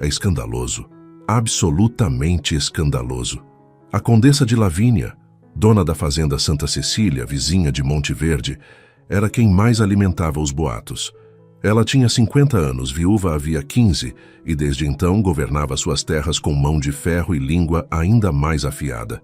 É escandaloso, absolutamente escandaloso. A Condessa de Lavínia, dona da fazenda Santa Cecília, vizinha de Monte Verde, era quem mais alimentava os boatos. Ela tinha 50 anos, viúva havia 15, e desde então governava suas terras com mão de ferro e língua ainda mais afiada.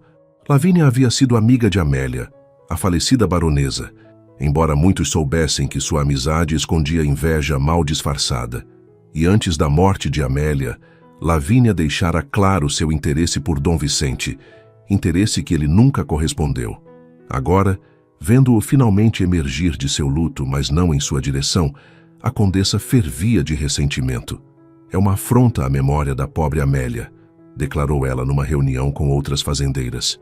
Lavínia havia sido amiga de Amélia, a falecida baronesa, embora muitos soubessem que sua amizade escondia inveja mal disfarçada. E antes da morte de Amélia, Lavínia deixara claro seu interesse por Dom Vicente, interesse que ele nunca correspondeu. Agora, vendo-o finalmente emergir de seu luto, mas não em sua direção, a condessa fervia de ressentimento. É uma afronta à memória da pobre Amélia, declarou ela numa reunião com outras fazendeiras.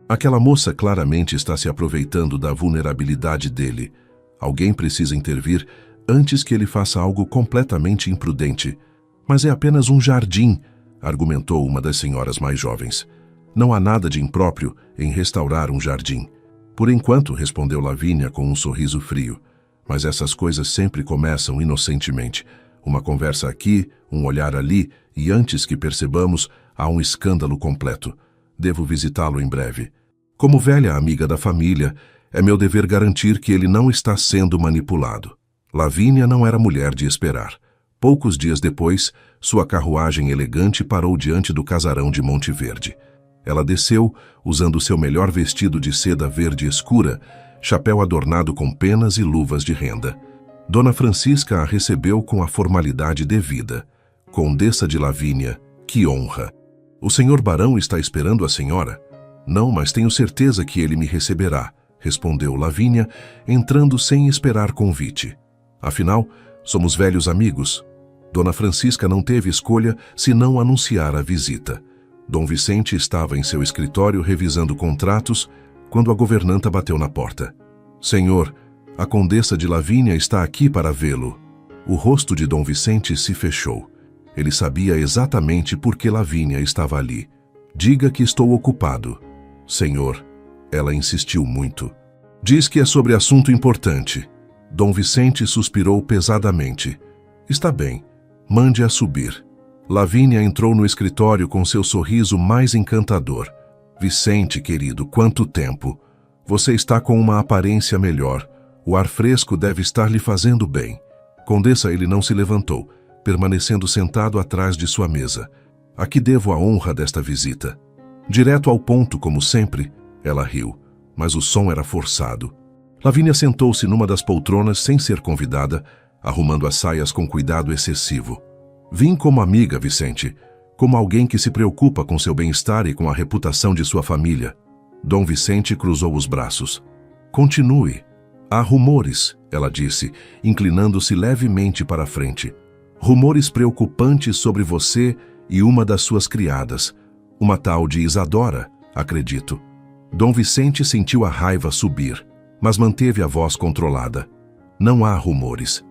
Aquela moça claramente está se aproveitando da vulnerabilidade dele. Alguém precisa intervir antes que ele faça algo completamente imprudente. Mas é apenas um jardim, argumentou uma das senhoras mais jovens. Não há nada de impróprio em restaurar um jardim. Por enquanto, respondeu Lavínia com um sorriso frio. Mas essas coisas sempre começam inocentemente. Uma conversa aqui, um olhar ali, e antes que percebamos, há um escândalo completo. Devo visitá-lo em breve. Como velha amiga da família, é meu dever garantir que ele não está sendo manipulado. Lavínia não era mulher de esperar. Poucos dias depois, sua carruagem elegante parou diante do casarão de Monte Verde. Ela desceu, usando seu melhor vestido de seda verde escura, chapéu adornado com penas e luvas de renda. Dona Francisca a recebeu com a formalidade devida. Condessa de Lavínia, que honra! O senhor barão está esperando a senhora? Não, mas tenho certeza que ele me receberá, respondeu Lavínia, entrando sem esperar convite. Afinal, somos velhos amigos. Dona Francisca não teve escolha senão anunciar a visita. Dom Vicente estava em seu escritório revisando contratos quando a governanta bateu na porta. Senhor, a Condessa de Lavínia está aqui para vê-lo. O rosto de Dom Vicente se fechou. Ele sabia exatamente por que Lavínia estava ali. Diga que estou ocupado. Senhor, ela insistiu muito. Diz que é sobre assunto importante. Dom Vicente suspirou pesadamente. Está bem, mande-a subir. Lavínia entrou no escritório com seu sorriso mais encantador. Vicente, querido, quanto tempo! Você está com uma aparência melhor. O ar fresco deve estar lhe fazendo bem. Condessa, ele não se levantou, permanecendo sentado atrás de sua mesa. A que devo a honra desta visita? Direto ao ponto, como sempre, ela riu, mas o som era forçado. Lavínia sentou-se numa das poltronas sem ser convidada, arrumando as saias com cuidado excessivo. Vim como amiga, Vicente, como alguém que se preocupa com seu bem-estar e com a reputação de sua família. Dom Vicente cruzou os braços. Continue. Há rumores, ela disse, inclinando-se levemente para a frente. Rumores preocupantes sobre você e uma das suas criadas, uma tal de Isadora, acredito. Dom Vicente sentiu a raiva subir, mas manteve a voz controlada. Não há rumores.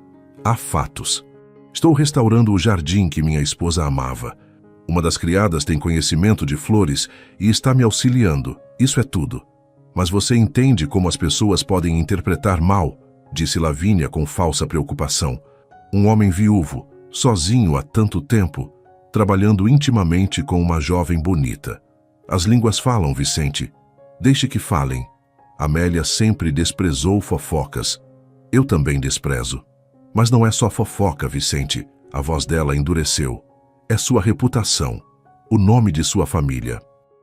Há fatos. Estou restaurando o jardim que minha esposa amava. Uma das criadas tem conhecimento de flores e está me auxiliando. Isso é tudo. Mas você entende como as pessoas podem interpretar mal, disse Lavínia com falsa preocupação. Um homem viúvo, sozinho há tanto tempo, trabalhando intimamente com uma jovem bonita. As línguas falam, Vicente. Deixe que falem. Amélia sempre desprezou fofocas. Eu também desprezo. Mas não é só fofoca, Vicente. A voz dela endureceu. É sua reputação, o nome de sua família.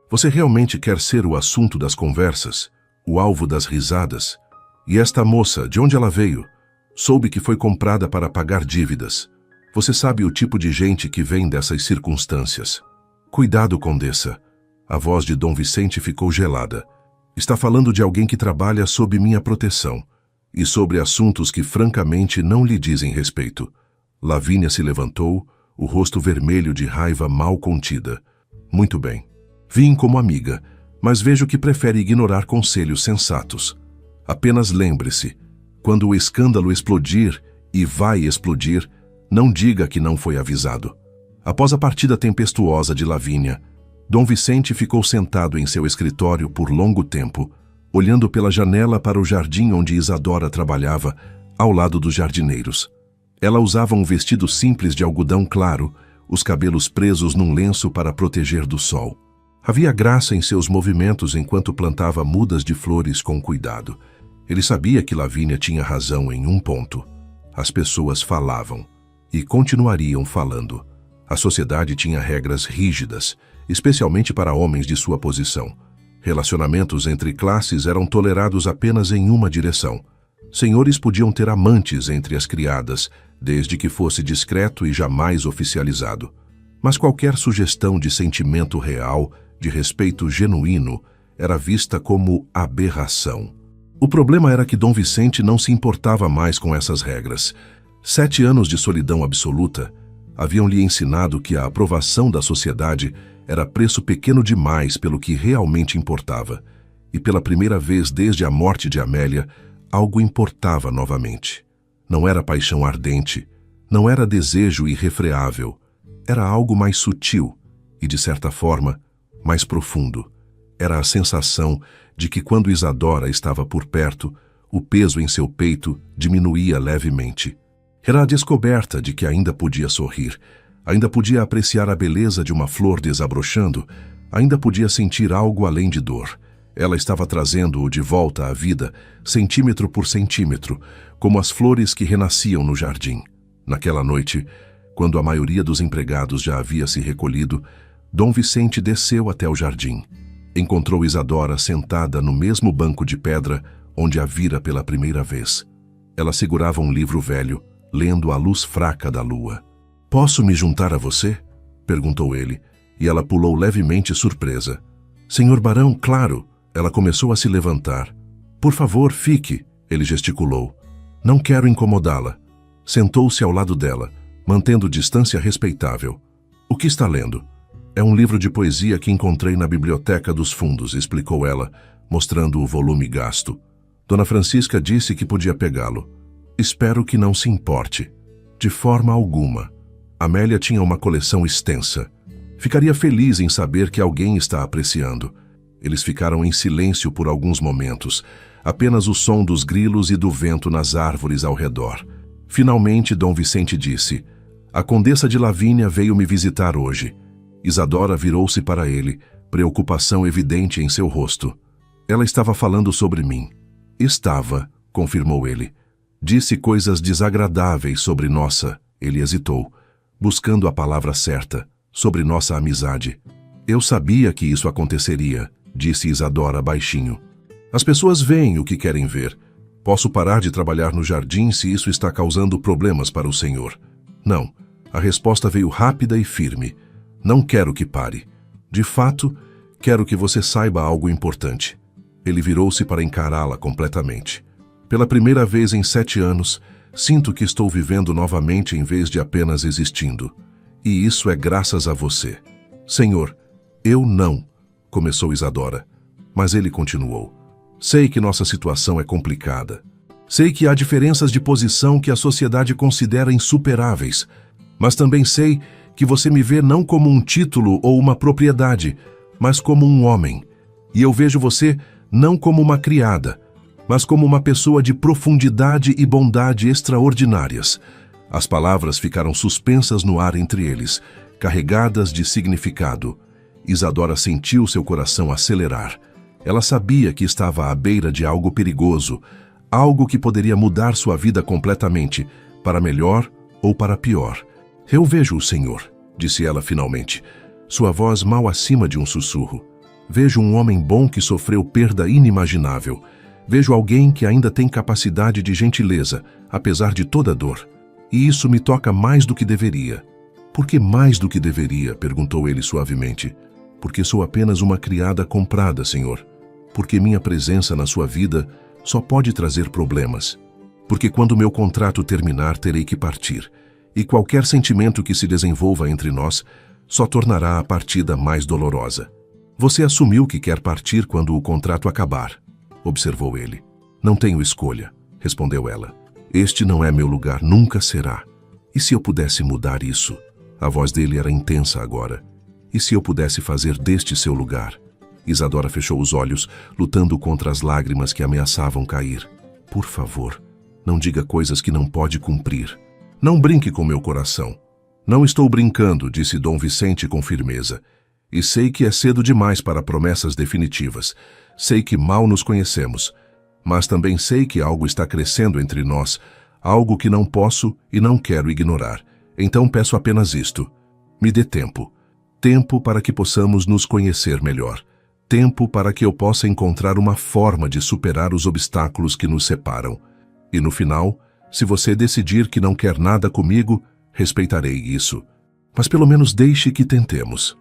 Você realmente quer ser o assunto das conversas, o alvo das risadas? E esta moça, de onde ela veio? Soube que foi comprada para pagar dívidas. Você sabe o tipo de gente que vem dessas circunstâncias. Cuidado, Condessa. A voz de Dom Vicente ficou gelada. Está falando de alguém que trabalha sob minha proteção e sobre assuntos que francamente não lhe dizem respeito. Lavínia se levantou, o rosto vermelho de raiva mal contida. Muito bem. Vim como amiga, mas vejo que prefere ignorar conselhos sensatos. Apenas lembre-se, quando o escândalo explodir, e vai explodir, não diga que não foi avisado. Após a partida tempestuosa de Lavínia, Dom Vicente ficou sentado em seu escritório por longo tempo, olhando pela janela para o jardim onde Isadora trabalhava, ao lado dos jardineiros. Ela usava um vestido simples de algodão claro, os cabelos presos num lenço para proteger do sol. Havia graça em seus movimentos enquanto plantava mudas de flores com cuidado. Ele sabia que Lavínia tinha razão em um ponto. As pessoas falavam, e continuariam falando. A sociedade tinha regras rígidas, especialmente para homens de sua posição. Relacionamentos entre classes eram tolerados apenas em uma direção. Senhores podiam ter amantes entre as criadas, desde que fosse discreto e jamais oficializado. Mas qualquer sugestão de sentimento real, de respeito genuíno, era vista como aberração. O problema era que Dom Vicente não se importava mais com essas regras. 7 anos de solidão absoluta haviam-lhe ensinado que a aprovação da sociedade era preço pequeno demais pelo que realmente importava. E pela primeira vez desde a morte de Amélia, algo importava novamente. Não era paixão ardente, não era desejo irrefreável, era algo mais sutil e, de certa forma, mais profundo. Era a sensação de que quando Isadora estava por perto, o peso em seu peito diminuía levemente. Era a descoberta de que ainda podia sorrir, ainda podia apreciar a beleza de uma flor desabrochando, ainda podia sentir algo além de dor. Ela estava trazendo-o de volta à vida, centímetro por centímetro, como as flores que renasciam no jardim. Naquela noite, quando a maioria dos empregados já havia se recolhido, Dom Vicente desceu até o jardim. Encontrou Isadora sentada no mesmo banco de pedra onde a vira pela primeira vez. Ela segurava um livro velho, lendo à luz fraca da lua. "Posso me juntar a você?" perguntou ele, e ela pulou levemente surpresa. "Senhor Barão, claro." Ela começou a se levantar. "Por favor, fique," ele gesticulou. "Não quero incomodá-la." Sentou-se ao lado dela, mantendo distância respeitável. "O que está lendo?" "É um livro de poesia que encontrei na biblioteca dos fundos," explicou ela, mostrando o volume gasto. "Dona Francisca disse que podia pegá-lo. Espero que não se importe." "De forma alguma." Amélia tinha uma coleção extensa. Ficaria feliz em saber que alguém está apreciando. Eles ficaram em silêncio por alguns momentos, apenas o som dos grilos e do vento nas árvores ao redor. Finalmente, Dom Vicente disse: "A Condessa de Lavínia veio me visitar hoje." Isadora virou-se para ele, preocupação evidente em seu rosto. "Ela estava falando sobre mim." "Estava," confirmou ele. "Disse coisas desagradáveis sobre nossa..." Ele hesitou, buscando a palavra certa, "sobre nossa amizade." "Eu sabia que isso aconteceria," disse Isadora baixinho. "As pessoas veem o que querem ver. Posso parar de trabalhar no jardim se isso está causando problemas para o senhor?" "Não." A resposta veio rápida e firme. "Não quero que pare. De fato, quero que você saiba algo importante." Ele virou-se para encará-la completamente. "Pela primeira vez em 7 anos, sinto que estou vivendo novamente em vez de apenas existindo. E isso é graças a você." "Senhor, eu não..." começou Isadora, mas ele continuou. "Sei que nossa situação é complicada. Sei que há diferenças de posição que a sociedade considera insuperáveis, mas também sei que você me vê não como um título ou uma propriedade, mas como um homem. E eu vejo você não como uma criada, mas como uma pessoa de profundidade e bondade extraordinárias." As palavras ficaram suspensas no ar entre eles, carregadas de significado. Isadora sentiu seu coração acelerar. Ela sabia que estava à beira de algo perigoso, algo que poderia mudar sua vida completamente, para melhor ou para pior. "Eu vejo o senhor," disse ela finalmente, sua voz mal acima de um sussurro. "Vejo um homem bom que sofreu perda inimaginável. Vejo alguém que ainda tem capacidade de gentileza, apesar de toda a dor. E isso me toca mais do que deveria." "Por que mais do que deveria?" perguntou ele suavemente. "Porque sou apenas uma criada comprada, senhor. Porque minha presença na sua vida só pode trazer problemas. Porque quando meu contrato terminar, terei que partir. E qualquer sentimento que se desenvolva entre nós só tornará a partida mais dolorosa." "Você assumiu que quer partir quando o contrato acabar," observou ele. "Não tenho escolha," respondeu ela. "Este não é meu lugar, nunca será. E se eu pudesse mudar isso?" A voz dele era intensa agora. "E se eu pudesse fazer deste seu lugar?" Isadora fechou os olhos, lutando contra as lágrimas que ameaçavam cair. Por favor, não diga coisas que não pode cumprir. Não brinque com meu coração. Não estou brincando, disse Dom Vicente com firmeza. E sei que é cedo demais para promessas definitivas. Sei que mal nos conhecemos. Mas também sei que algo está crescendo entre nós, algo que não posso e não quero ignorar. Então peço apenas isto. Me dê tempo. Tempo para que possamos nos conhecer melhor. Tempo para que eu possa encontrar uma forma de superar os obstáculos que nos separam. E no final, se você decidir que não quer nada comigo, respeitarei isso. Mas pelo menos deixe que tentemos.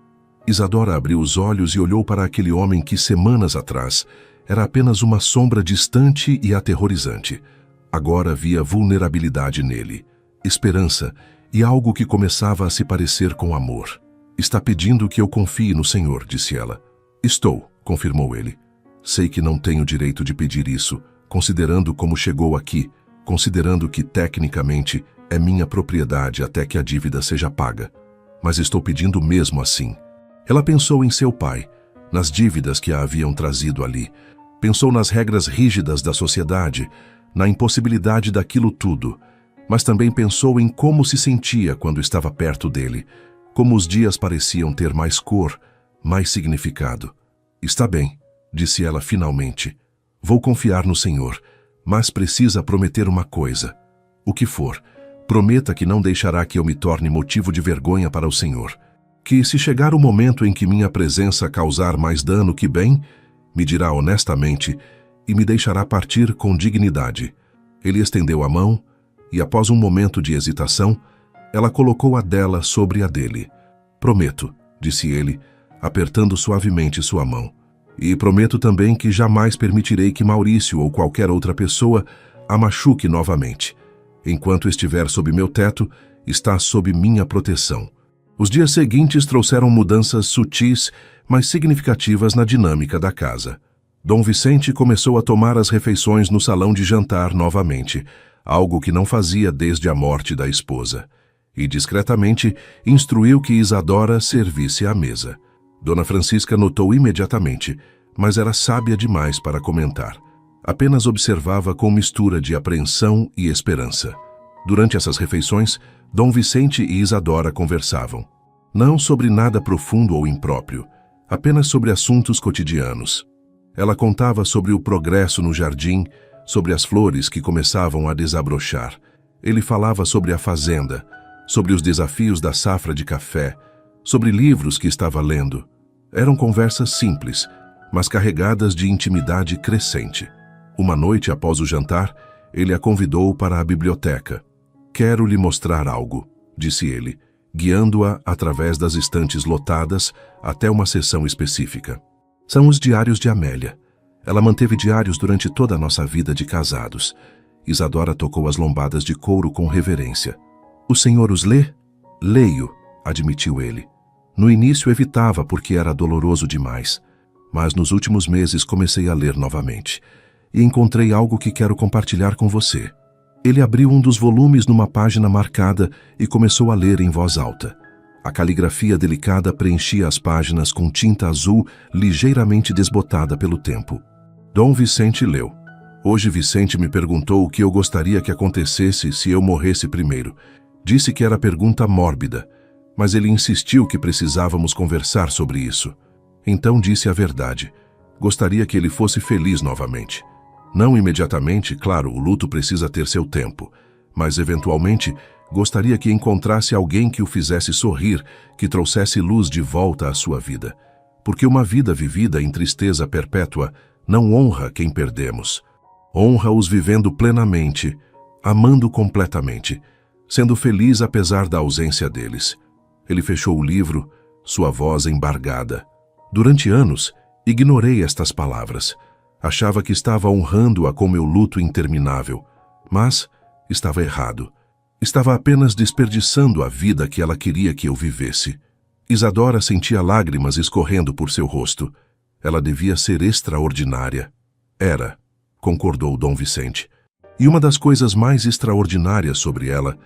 Isadora abriu os olhos e olhou para aquele homem que, semanas atrás, era apenas uma sombra distante e aterrorizante. Agora via vulnerabilidade nele, esperança e algo que começava a se parecer com amor. Está pedindo que eu confie no Senhor, disse ela. Estou, confirmou ele. Sei que não tenho direito de pedir isso, considerando como chegou aqui, considerando que, tecnicamente, é minha propriedade até que a dívida seja paga. Mas estou pedindo mesmo assim. Ela pensou em seu pai, nas dívidas que a haviam trazido ali. Pensou nas regras rígidas da sociedade, na impossibilidade daquilo tudo. Mas também pensou em como se sentia quando estava perto dele, como os dias pareciam ter mais cor, mais significado. Está bem, disse ela finalmente. Vou confiar no Senhor, mas precisa prometer uma coisa. O que for, prometa que não deixará que eu me torne motivo de vergonha para o Senhor. Que, se chegar o momento em que minha presença causar mais dano que bem, me dirá honestamente e me deixará partir com dignidade. Ele estendeu a mão e, após um momento de hesitação, ela colocou a dela sobre a dele. Prometo, disse ele, apertando suavemente sua mão. E prometo também que jamais permitirei que Maurício ou qualquer outra pessoa a machuque novamente. Enquanto estiver sob meu teto, está sob minha proteção. Os dias seguintes trouxeram mudanças sutis, mas significativas na dinâmica da casa. Dom Vicente começou a tomar as refeições no salão de jantar novamente, algo que não fazia desde a morte da esposa. E, discretamente, instruiu que Isadora servisse à mesa. Dona Francisca notou imediatamente, mas era sábia demais para comentar. Apenas observava com mistura de apreensão e esperança. Durante essas refeições, Dom Vicente e Isadora conversavam. Não sobre nada profundo ou impróprio, apenas sobre assuntos cotidianos. Ela contava sobre o progresso no jardim, sobre as flores que começavam a desabrochar. Ele falava sobre a fazenda, sobre os desafios da safra de café, sobre livros que estava lendo. Eram conversas simples, mas carregadas de intimidade crescente. Uma noite após o jantar, ele a convidou para a biblioteca. Quero lhe mostrar algo, disse ele, guiando-a através das estantes lotadas até uma seção específica. São os diários de Amélia. Ela manteve diários durante toda a nossa vida de casados. Isadora tocou as lombadas de couro com reverência. O senhor os lê? Leio, admitiu ele. No início evitava porque era doloroso demais, mas nos últimos meses comecei a ler novamente e encontrei algo que quero compartilhar com você. Ele abriu um dos volumes numa página marcada e começou a ler em voz alta. A caligrafia delicada preenchia as páginas com tinta azul ligeiramente desbotada pelo tempo. Dom Vicente leu. Hoje Vicente me perguntou o que eu gostaria que acontecesse se eu morresse primeiro. Disse que era pergunta mórbida, mas ele insistiu que precisávamos conversar sobre isso. Então disse a verdade. Gostaria que ele fosse feliz novamente. Não imediatamente, claro, o luto precisa ter seu tempo, mas eventualmente gostaria que encontrasse alguém que o fizesse sorrir, que trouxesse luz de volta à sua vida. Porque uma vida vivida em tristeza perpétua não honra quem perdemos. Honra-os vivendo plenamente, amando completamente, sendo feliz apesar da ausência deles. Ele fechou o livro, sua voz embargada. Durante anos, ignorei estas palavras. Achava que estava honrando-a com meu luto interminável, mas estava errado. Estava apenas desperdiçando a vida que ela queria que eu vivesse. Isadora sentia lágrimas escorrendo por seu rosto. Ela devia ser extraordinária. Era, concordou Dom Vicente. E uma das coisas mais extraordinárias sobre ela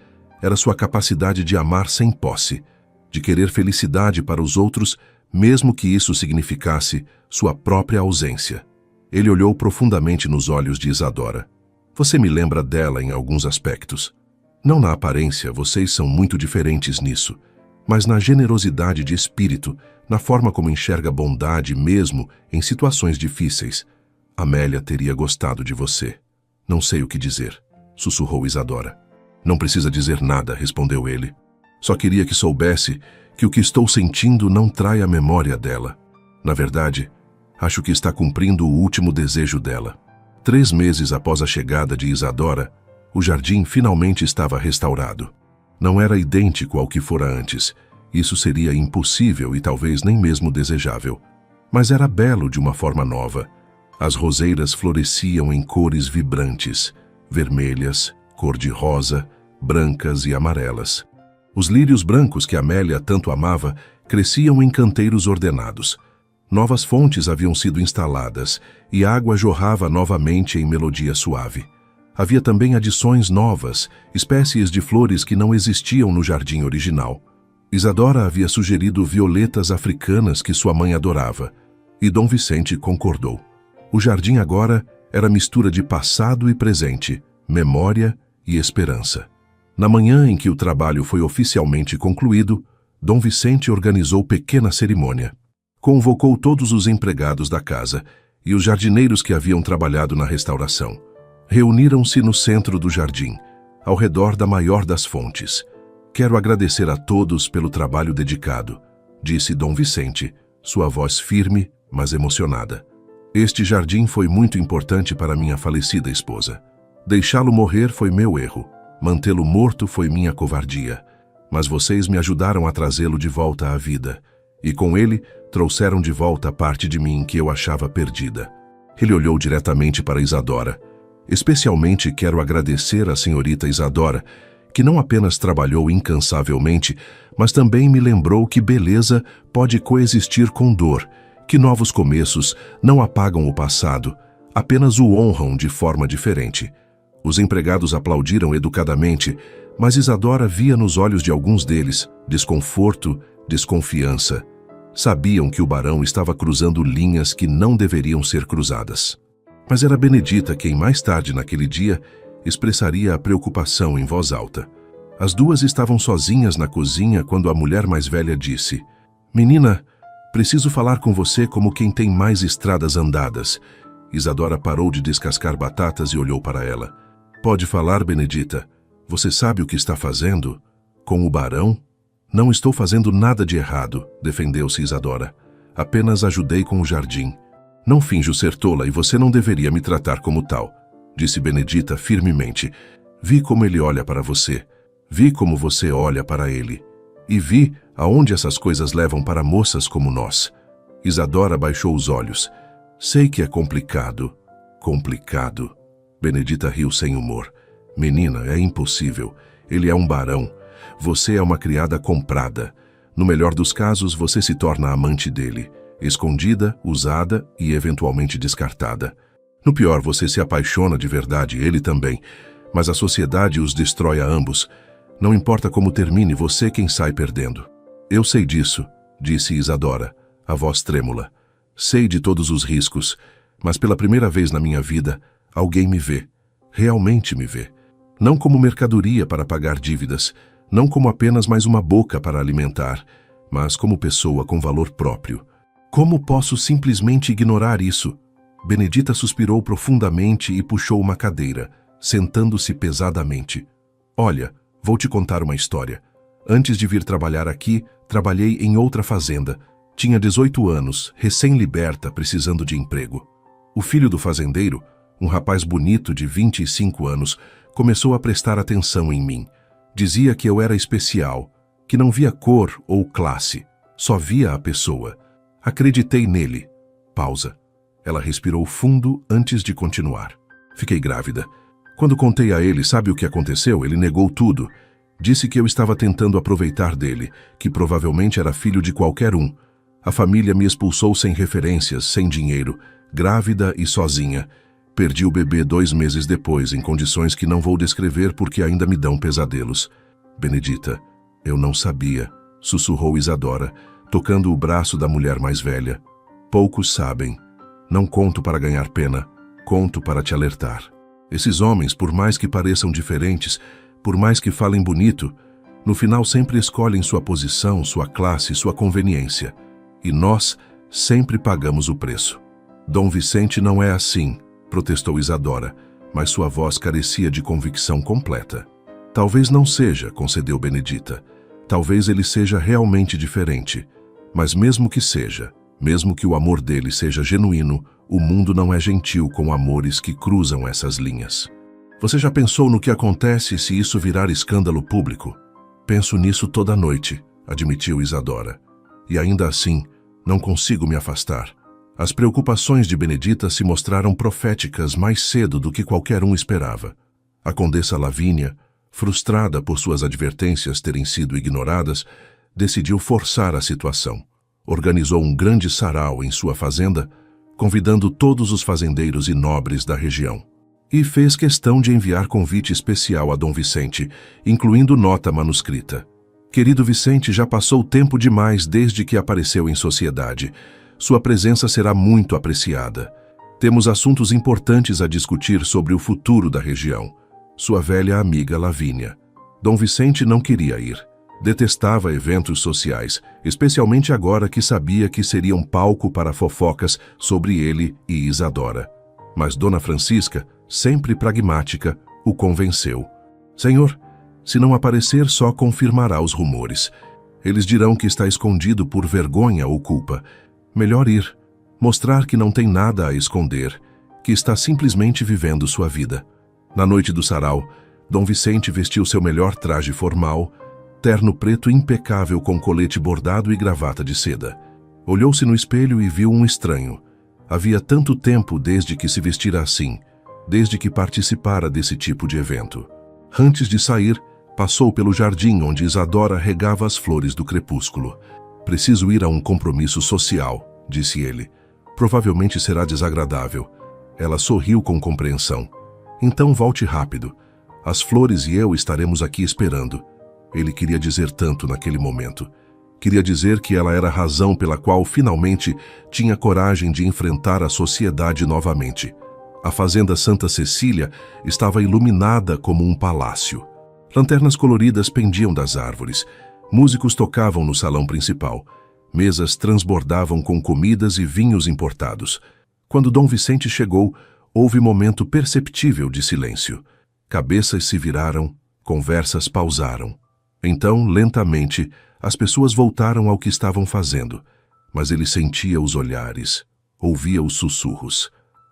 era sua capacidade de amar sem posse, de querer felicidade para os outros, mesmo que isso significasse sua própria ausência. Ele olhou profundamente nos olhos de Isadora. Você me lembra dela em alguns aspectos. Não na aparência, vocês são muito diferentes nisso, mas na generosidade de espírito, na forma como enxerga bondade mesmo em situações difíceis. Amélia teria gostado de você. Não sei o que dizer, sussurrou Isadora. Não precisa dizer nada, respondeu ele. Só queria que soubesse que o que estou sentindo não trai a memória dela. Na verdade, acho que está cumprindo o último desejo dela. 3 meses após a chegada de Isadora, o jardim finalmente estava restaurado. Não era idêntico ao que fora antes. Isso seria impossível e talvez nem mesmo desejável. Mas era belo de uma forma nova. As roseiras floresciam em cores vibrantes, vermelhas, cor-de-rosa, brancas e amarelas. Os lírios brancos que Amélia tanto amava cresciam em canteiros ordenados. Novas fontes haviam sido instaladas e a água jorrava novamente em melodia suave. Havia também adições novas, espécies de flores que não existiam no jardim original. Isadora havia sugerido violetas africanas que sua mãe adorava, e Dom Vicente concordou. O jardim agora era mistura de passado e presente, memória e esperança. Na manhã em que o trabalho foi oficialmente concluído, Dom Vicente organizou pequena cerimônia. Convocou todos os empregados da casa e os jardineiros que haviam trabalhado na restauração. Reuniram-se no centro do jardim, ao redor da maior das fontes. Quero agradecer a todos pelo trabalho dedicado, disse Dom Vicente, sua voz firme, mas emocionada. Este jardim foi muito importante para minha falecida esposa. Deixá-lo morrer foi meu erro. Mantê-lo morto foi minha covardia. Mas vocês me ajudaram a trazê-lo de volta à vida. E com ele, trouxeram de volta a parte de mim que eu achava perdida. Ele olhou diretamente para Isadora. Especialmente quero agradecer à senhorita Isadora, que não apenas trabalhou incansavelmente, mas também me lembrou que beleza pode coexistir com dor, que novos começos não apagam o passado, apenas o honram de forma diferente. Os empregados aplaudiram educadamente, mas Isadora via nos olhos de alguns deles desconforto, desconfiança. Sabiam que o barão estava cruzando linhas que não deveriam ser cruzadas. Mas era Benedita quem mais tarde naquele dia expressaria a preocupação em voz alta. As duas estavam sozinhas na cozinha quando a mulher mais velha disse: "Menina, preciso falar com você como quem tem mais estradas andadas." Isadora parou de descascar batatas e olhou para ela. "Pode falar, Benedita. Você sabe o que está fazendo? Com o barão?" "Não estou fazendo nada de errado", defendeu-se Isadora. "Apenas ajudei com o jardim." "Não finjo ser tola e você não deveria me tratar como tal", disse Benedita firmemente. "Vi como ele olha para você. Vi como você olha para ele. E vi aonde essas coisas levam para moças como nós." Isadora baixou os olhos. "Sei que é complicado." "Complicado?" Benedita riu sem humor. "Menina, é impossível. Ele é um barão. Você é uma criada comprada. No melhor dos casos, você se torna amante dele. Escondida, usada e eventualmente descartada. No pior, você se apaixona de verdade, ele também. Mas a sociedade os destrói a ambos. Não importa como termine, você quem sai perdendo." "Eu sei disso", disse Isadora, a voz trêmula. "Sei de todos os riscos, mas pela primeira vez na minha vida, alguém me vê. Realmente me vê. Não como mercadoria para pagar dívidas, não como apenas mais uma boca para alimentar, mas como pessoa com valor próprio. Como posso simplesmente ignorar isso?" Benedita suspirou profundamente e puxou uma cadeira, sentando-se pesadamente. "Olha, vou te contar uma história. Antes de vir trabalhar aqui, trabalhei em outra fazenda. Tinha 18 anos, recém-liberta, precisando de emprego. O filho do fazendeiro, um rapaz bonito de 25 anos, começou a prestar atenção em mim. Dizia que eu era especial, que não via cor ou classe, só via a pessoa. Acreditei nele." Pausa. Ela respirou fundo antes de continuar. "Fiquei grávida. Quando contei a ele, sabe o que aconteceu? Ele negou tudo. Disse que eu estava tentando aproveitar dele, que provavelmente era filho de qualquer um. A família me expulsou sem referências, sem dinheiro, grávida e sozinha. Perdi o bebê 2 meses depois, em condições que não vou descrever porque ainda me dão pesadelos." "Benedita, eu não sabia", sussurrou Isadora, tocando o braço da mulher mais velha. Poucos sabem. Não conto para ganhar pena, conto para te alertar. Esses homens, por mais que pareçam diferentes, por mais que falem bonito, no final sempre escolhem sua posição, sua classe, sua conveniência. E nós sempre pagamos o preço. Dom Vicente não é assim, protestou Isadora, mas sua voz carecia de convicção completa. Talvez não seja, concedeu Benedita. Talvez ele seja realmente diferente. Mas mesmo que seja, mesmo que o amor dele seja genuíno, o mundo não é gentil com amores que cruzam essas linhas. Você já pensou no que acontece se isso virar escândalo público? Penso nisso toda noite, admitiu Isadora. E ainda assim, não consigo me afastar. As preocupações de Benedita se mostraram proféticas mais cedo do que qualquer um esperava. A condessa Lavínia, frustrada por suas advertências terem sido ignoradas, decidiu forçar a situação. Organizou um grande sarau em sua fazenda, convidando todos os fazendeiros e nobres da região. E fez questão de enviar convite especial a Dom Vicente, incluindo nota manuscrita. Querido Vicente, já passou tempo demais desde que apareceu em sociedade. Sua presença será muito apreciada. Temos assuntos importantes a discutir sobre o futuro da região. Sua velha amiga Lavínia. Dom Vicente não queria ir. Detestava eventos sociais, especialmente agora que sabia que seriam palco para fofocas sobre ele e Isadora. Mas Dona Francisca, sempre pragmática, o convenceu. Senhor, se não aparecer, só confirmará os rumores. Eles dirão que está escondido por vergonha ou culpa. Melhor ir, mostrar que não tem nada a esconder, que está simplesmente vivendo sua vida. Na noite do sarau, Dom Vicente vestiu seu melhor traje formal, terno preto impecável com colete bordado e gravata de seda. Olhou-se no espelho e viu um estranho. Havia tanto tempo desde que se vestira assim, desde que participara desse tipo de evento. Antes de sair, passou pelo jardim onde Isadora regava as flores do crepúsculo. Preciso ir a um compromisso social, disse ele. Provavelmente será desagradável. Ela sorriu com compreensão. Então volte rápido. As flores e eu estaremos aqui esperando. Ele queria dizer tanto naquele momento. Queria dizer que ela era a razão pela qual finalmente tinha coragem de enfrentar a sociedade novamente. A fazenda Santa Cecília estava iluminada como um palácio. Lanternas coloridas pendiam das árvores. Músicos tocavam no salão principal. Mesas transbordavam com comidas e vinhos importados. Quando Dom Vicente chegou, houve momento perceptível de silêncio. Cabeças se viraram, conversas pausaram. Então, lentamente, as pessoas voltaram ao que estavam fazendo, mas ele sentia os olhares, ouvia os sussurros.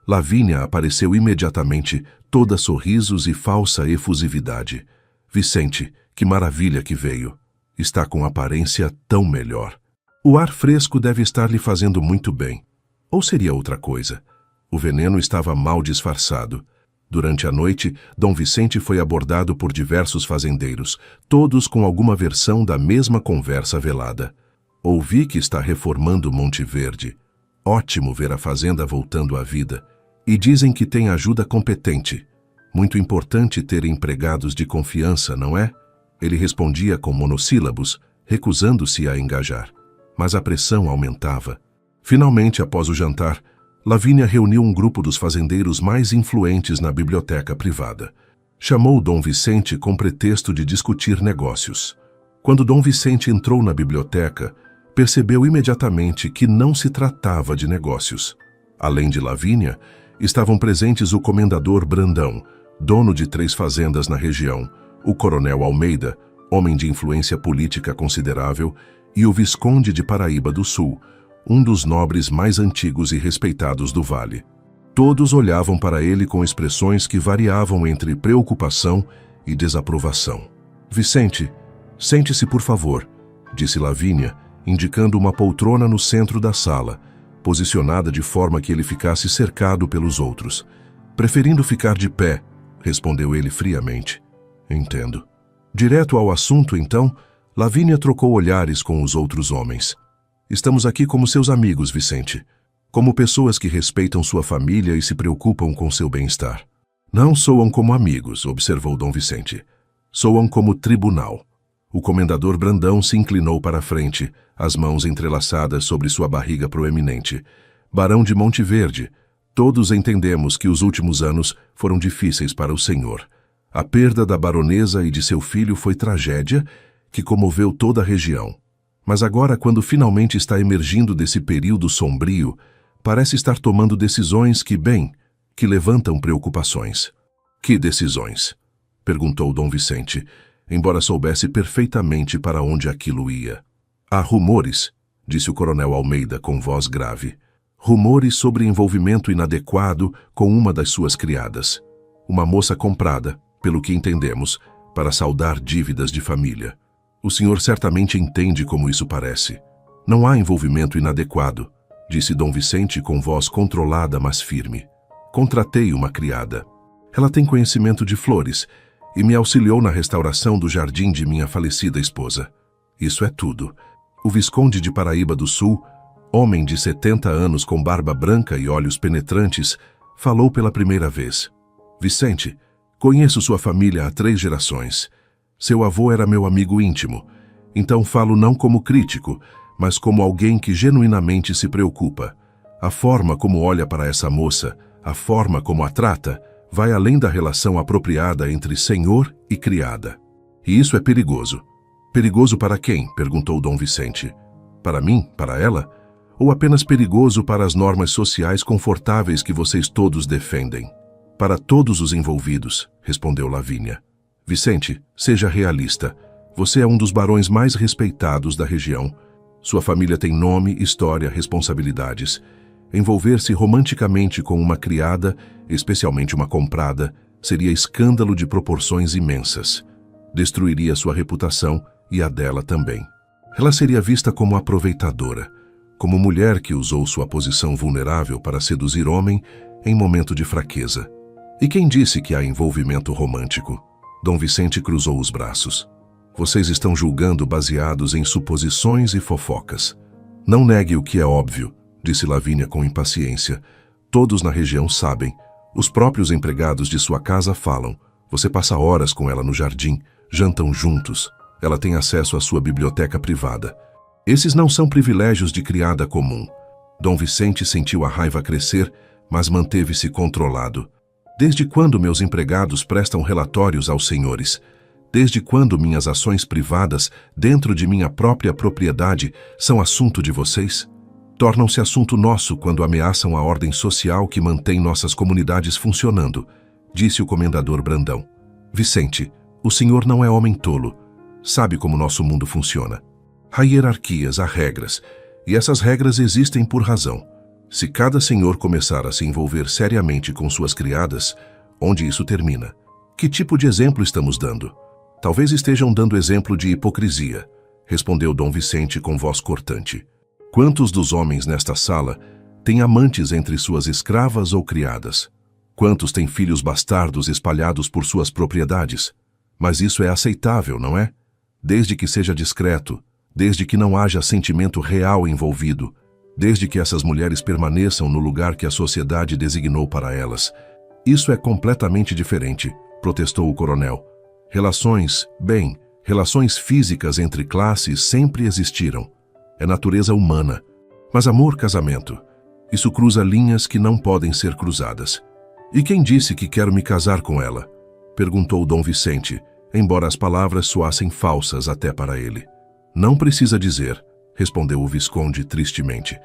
Lavínia apareceu imediatamente, toda sorrisos e falsa efusividade. Vicente, que maravilha que veio. Está com aparência tão melhor. O ar fresco deve estar lhe fazendo muito bem. Ou seria outra coisa? O veneno estava mal disfarçado. Durante a noite, Dom Vicente foi abordado por diversos fazendeiros, todos com alguma versão da mesma conversa velada. Ouvi que está reformando Monte Verde. Ótimo ver a fazenda voltando à vida. E dizem que tem ajuda competente. Muito importante ter empregados de confiança, não é? Ele respondia com monossílabos, recusando-se a engajar. Mas a pressão aumentava. Finalmente, após o jantar, Lavínia reuniu um grupo dos fazendeiros mais influentes na biblioteca privada. Chamou Dom Vicente com pretexto de discutir negócios. Quando Dom Vicente entrou na biblioteca, percebeu imediatamente que não se tratava de negócios. Além de Lavínia, estavam presentes o comendador Brandão, dono de 3 fazendas na região, o coronel Almeida, homem de influência política considerável, e o visconde de Paraíba do Sul, um dos nobres mais antigos e respeitados do vale. Todos olhavam para ele com expressões que variavam entre preocupação e desaprovação. Vicente, sente-se por favor, disse Lavínia, indicando uma poltrona no centro da sala, posicionada de forma que ele ficasse cercado pelos outros. Preferindo ficar de pé, respondeu ele friamente. Entendo. Direto ao assunto, então, Lavínia trocou olhares com os outros homens. Estamos aqui como seus amigos, Vicente. Como pessoas que respeitam sua família e se preocupam com seu bem-estar. Não soam como amigos, observou Dom Vicente. Soam como tribunal. O comendador Brandão se inclinou para a frente, as mãos entrelaçadas sobre sua barriga proeminente. Barão de Monte Verde, todos entendemos que os últimos anos foram difíceis para o senhor. A perda da baronesa e de seu filho foi tragédia que comoveu toda a região. Mas agora, quando finalmente está emergindo desse período sombrio, parece estar tomando decisões que levantam preocupações. Que decisões? Perguntou Dom Vicente, embora soubesse perfeitamente para onde aquilo ia. Há rumores, disse o coronel Almeida com voz grave. Rumores sobre envolvimento inadequado com uma das suas criadas. Uma moça comprada, pelo que entendemos, para saldar dívidas de família. O senhor certamente entende como isso parece. Não há envolvimento inadequado, disse Dom Vicente com voz controlada, mas firme. Contratei uma criada. Ela tem conhecimento de flores e me auxiliou na restauração do jardim de minha falecida esposa. Isso é tudo. O Visconde de Paraíba do Sul, homem de 70 anos com barba branca e olhos penetrantes, falou pela primeira vez. Vicente, conheço sua família há 3 gerações. Seu avô era meu amigo íntimo, então falo não como crítico, mas como alguém que genuinamente se preocupa. A forma como olha para essa moça, a forma como a trata, vai além da relação apropriada entre senhor e criada. E isso é perigoso. Perigoso para quem? Perguntou Dom Vicente. Para mim? Para ela? Ou apenas perigoso para as normas sociais confortáveis que vocês todos defendem? Para todos os envolvidos, respondeu Lavínia. Vicente, seja realista. Você é um dos barões mais respeitados da região. Sua família tem nome, história, responsabilidades. Envolver-se romanticamente com uma criada, especialmente uma comprada, seria escândalo de proporções imensas. Destruiria sua reputação e a dela também. Ela seria vista como aproveitadora, como mulher que usou sua posição vulnerável para seduzir homem em momento de fraqueza. E quem disse que há envolvimento romântico? Dom Vicente cruzou os braços. Vocês estão julgando baseados em suposições e fofocas. Não negue o que é óbvio, disse Lavínia com impaciência. Todos na região sabem. Os próprios empregados de sua casa falam. Você passa horas com ela no jardim, jantam juntos. Ela tem acesso à sua biblioteca privada. Esses não são privilégios de criada comum. Dom Vicente sentiu a raiva crescer, mas manteve-se controlado. Desde quando meus empregados prestam relatórios aos senhores? Desde quando minhas ações privadas, dentro de minha própria propriedade, são assunto de vocês? Tornam-se assunto nosso quando ameaçam a ordem social que mantém nossas comunidades funcionando, disse o comendador Brandão. Vicente, o senhor não é homem tolo. Sabe como nosso mundo funciona. Há hierarquias, há regras, e essas regras existem por razão. Se cada senhor começar a se envolver seriamente com suas criadas, onde isso termina? Que tipo de exemplo estamos dando? Talvez estejam dando exemplo de hipocrisia, respondeu Dom Vicente com voz cortante. Quantos dos homens nesta sala têm amantes entre suas escravas ou criadas? Quantos têm filhos bastardos espalhados por suas propriedades? Mas isso é aceitável, não é? Desde que seja discreto, desde que não haja sentimento real envolvido, desde que essas mulheres permaneçam no lugar que a sociedade designou para elas. Isso é completamente diferente, protestou o coronel. Relações físicas entre classes sempre existiram. É natureza humana. Mas amor, casamento, isso cruza linhas que não podem ser cruzadas. E quem disse que quero me casar com ela? Perguntou Dom Vicente, embora as palavras soassem falsas até para ele. Não precisa dizer, respondeu o Visconde tristemente.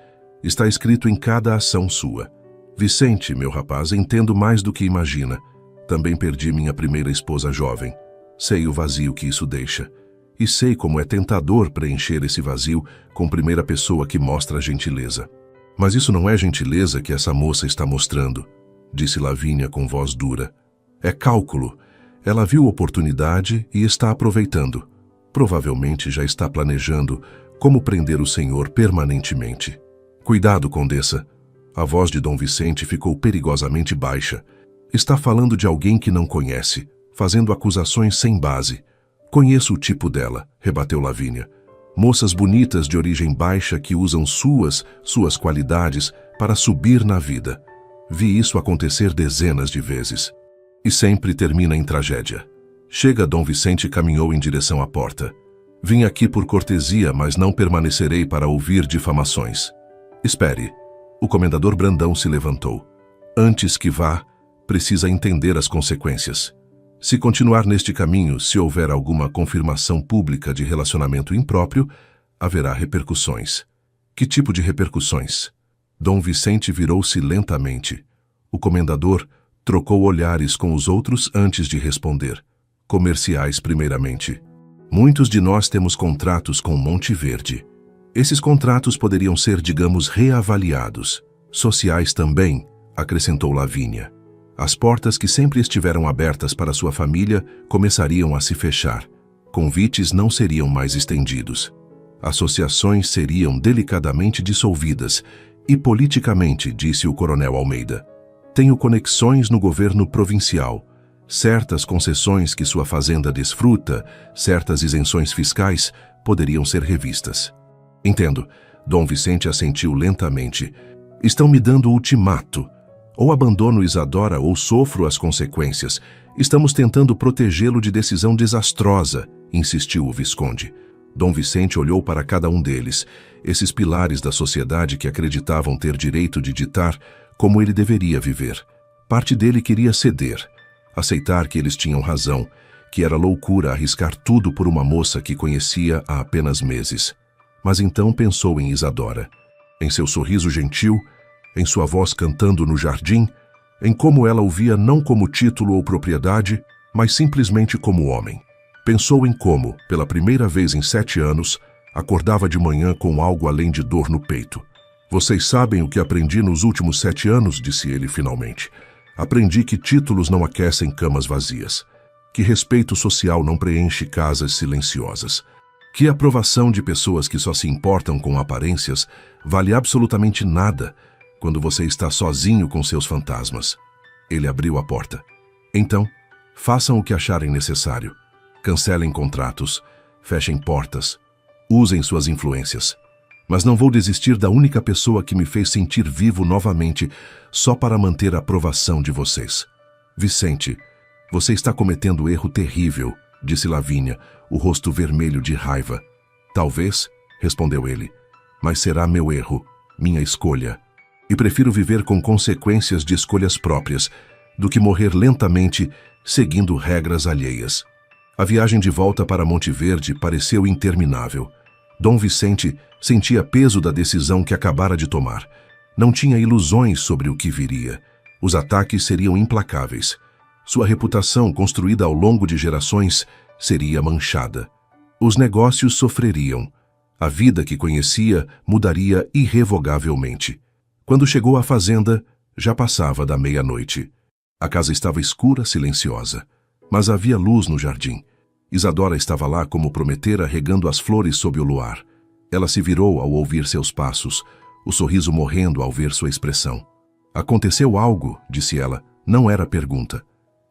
Está escrito em cada ação sua. Vicente, meu rapaz, entendo mais do que imagina. Também perdi minha primeira esposa jovem. Sei o vazio que isso deixa. E sei como é tentador preencher esse vazio com primeira pessoa que mostra gentileza. Mas isso não é gentileza que essa moça está mostrando, disse Lavínia com voz dura. É cálculo. Ela viu oportunidade e está aproveitando. Provavelmente já está planejando como prender o senhor permanentemente. Cuidado, condessa. A voz de Dom Vicente ficou perigosamente baixa. Está falando de alguém que não conhece, fazendo acusações sem base. Conheço o tipo dela, rebateu Lavínia. Moças bonitas de origem baixa que usam suas qualidades para subir na vida. Vi isso acontecer dezenas de vezes. E sempre termina em tragédia. Chega, Dom Vicente caminhou em direção à porta. Vim aqui por cortesia, mas não permanecerei para ouvir difamações. Espere. O comendador Brandão se levantou. Antes que vá, precisa entender as consequências. Se continuar neste caminho, se houver alguma confirmação pública de relacionamento impróprio, haverá repercussões. Que tipo de repercussões? Dom Vicente virou-se lentamente. O comendador trocou olhares com os outros antes de responder. Comerciais primeiramente. Muitos de nós temos contratos com Monte Verde. Esses contratos poderiam ser, digamos, reavaliados. Sociais também, acrescentou Lavínia. As portas que sempre estiveram abertas para sua família começariam a se fechar. Convites não seriam mais estendidos. Associações seriam delicadamente dissolvidas. E politicamente, disse o coronel Almeida. Tenho conexões no governo provincial. Certas concessões que sua fazenda desfruta, certas isenções fiscais, poderiam ser revistas. Entendo. Dom Vicente assentiu lentamente. Estão me dando ultimato. Ou abandono Isadora ou sofro as consequências. Estamos tentando protegê-lo de decisão desastrosa, insistiu o Visconde. Dom Vicente olhou para cada um deles, esses pilares da sociedade que acreditavam ter direito de ditar como ele deveria viver. Parte dele queria ceder, aceitar que eles tinham razão, que era loucura arriscar tudo por uma moça que conhecia há apenas meses. Mas então pensou em Isadora, em seu sorriso gentil, em sua voz cantando no jardim, em como ela o via não como título ou propriedade, mas simplesmente como homem. Pensou em como, pela primeira vez em 7 anos, acordava de manhã com algo além de dor no peito. Vocês sabem o que aprendi nos últimos 7 anos, disse ele finalmente. Aprendi que títulos não aquecem camas vazias, que respeito social não preenche casas silenciosas, que a aprovação de pessoas que só se importam com aparências vale absolutamente nada quando você está sozinho com seus fantasmas. Ele abriu a porta. Então, façam o que acharem necessário. Cancelem contratos, fechem portas, usem suas influências. Mas não vou desistir da única pessoa que me fez sentir vivo novamente só para manter a aprovação de vocês. Vicente, você está cometendo erro terrível, disse Lavínia, o rosto vermelho de raiva. Talvez, respondeu ele, mas será meu erro, minha escolha. E prefiro viver com consequências de escolhas próprias do que morrer lentamente seguindo regras alheias. A viagem de volta para Monte Verde pareceu interminável. Dom Vicente sentia peso da decisão que acabara de tomar. Não tinha ilusões sobre o que viria. Os ataques seriam implacáveis. Sua reputação, construída ao longo de gerações, seria manchada. Os negócios sofreriam. A vida que conhecia mudaria irrevogavelmente. Quando chegou à fazenda, já passava da meia-noite. A casa estava escura, silenciosa. Mas havia luz no jardim. Isadora estava lá como prometera, regando as flores sob o luar. Ela se virou ao ouvir seus passos, o sorriso morrendo ao ver sua expressão. Aconteceu algo, disse ela. Não era pergunta.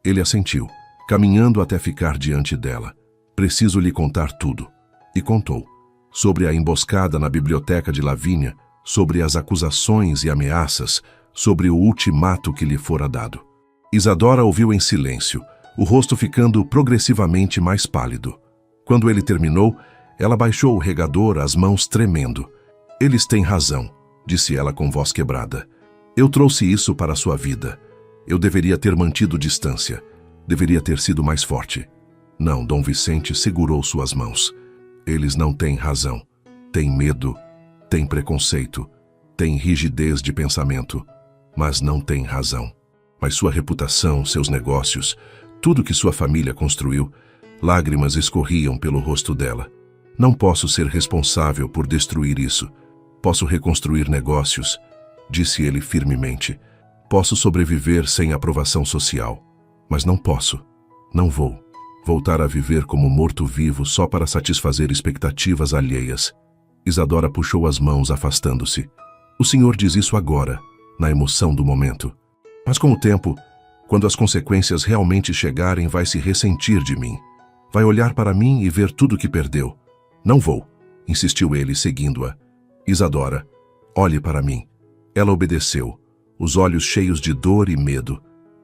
Ele assentiu, caminhando até ficar diante dela. Preciso lhe contar tudo. E contou. Sobre a emboscada na biblioteca de Lavínia, sobre as acusações e ameaças, sobre o ultimato que lhe fora dado. Isadora ouviu em silêncio, o rosto ficando progressivamente mais pálido. Quando ele terminou, ela baixou o regador, as mãos tremendo. Eles têm razão, disse ela com voz quebrada. Eu trouxe isso para a sua vida. Eu deveria ter mantido distância. Deveria ter sido mais forte. Não, Dom Vicente segurou suas mãos. Eles não têm razão. Têm medo, têm preconceito, têm rigidez de pensamento, mas não têm razão. Mas sua reputação, seus negócios, tudo que sua família construiu, lágrimas escorriam pelo rosto dela. Não posso ser responsável por destruir isso. Posso reconstruir negócios, disse ele firmemente. Posso sobreviver sem aprovação social, mas não posso, não vou, voltar a viver como morto-vivo só para satisfazer expectativas alheias. Isadora puxou as mãos, afastando-se. O senhor diz isso agora, na emoção do momento. Mas com o tempo, quando as consequências realmente chegarem, vai se ressentir de mim. Vai olhar para mim e ver tudo que perdeu. Não vou, insistiu ele, seguindo-a. Isadora, olhe para mim. Ela obedeceu, os olhos cheios de dor e medo.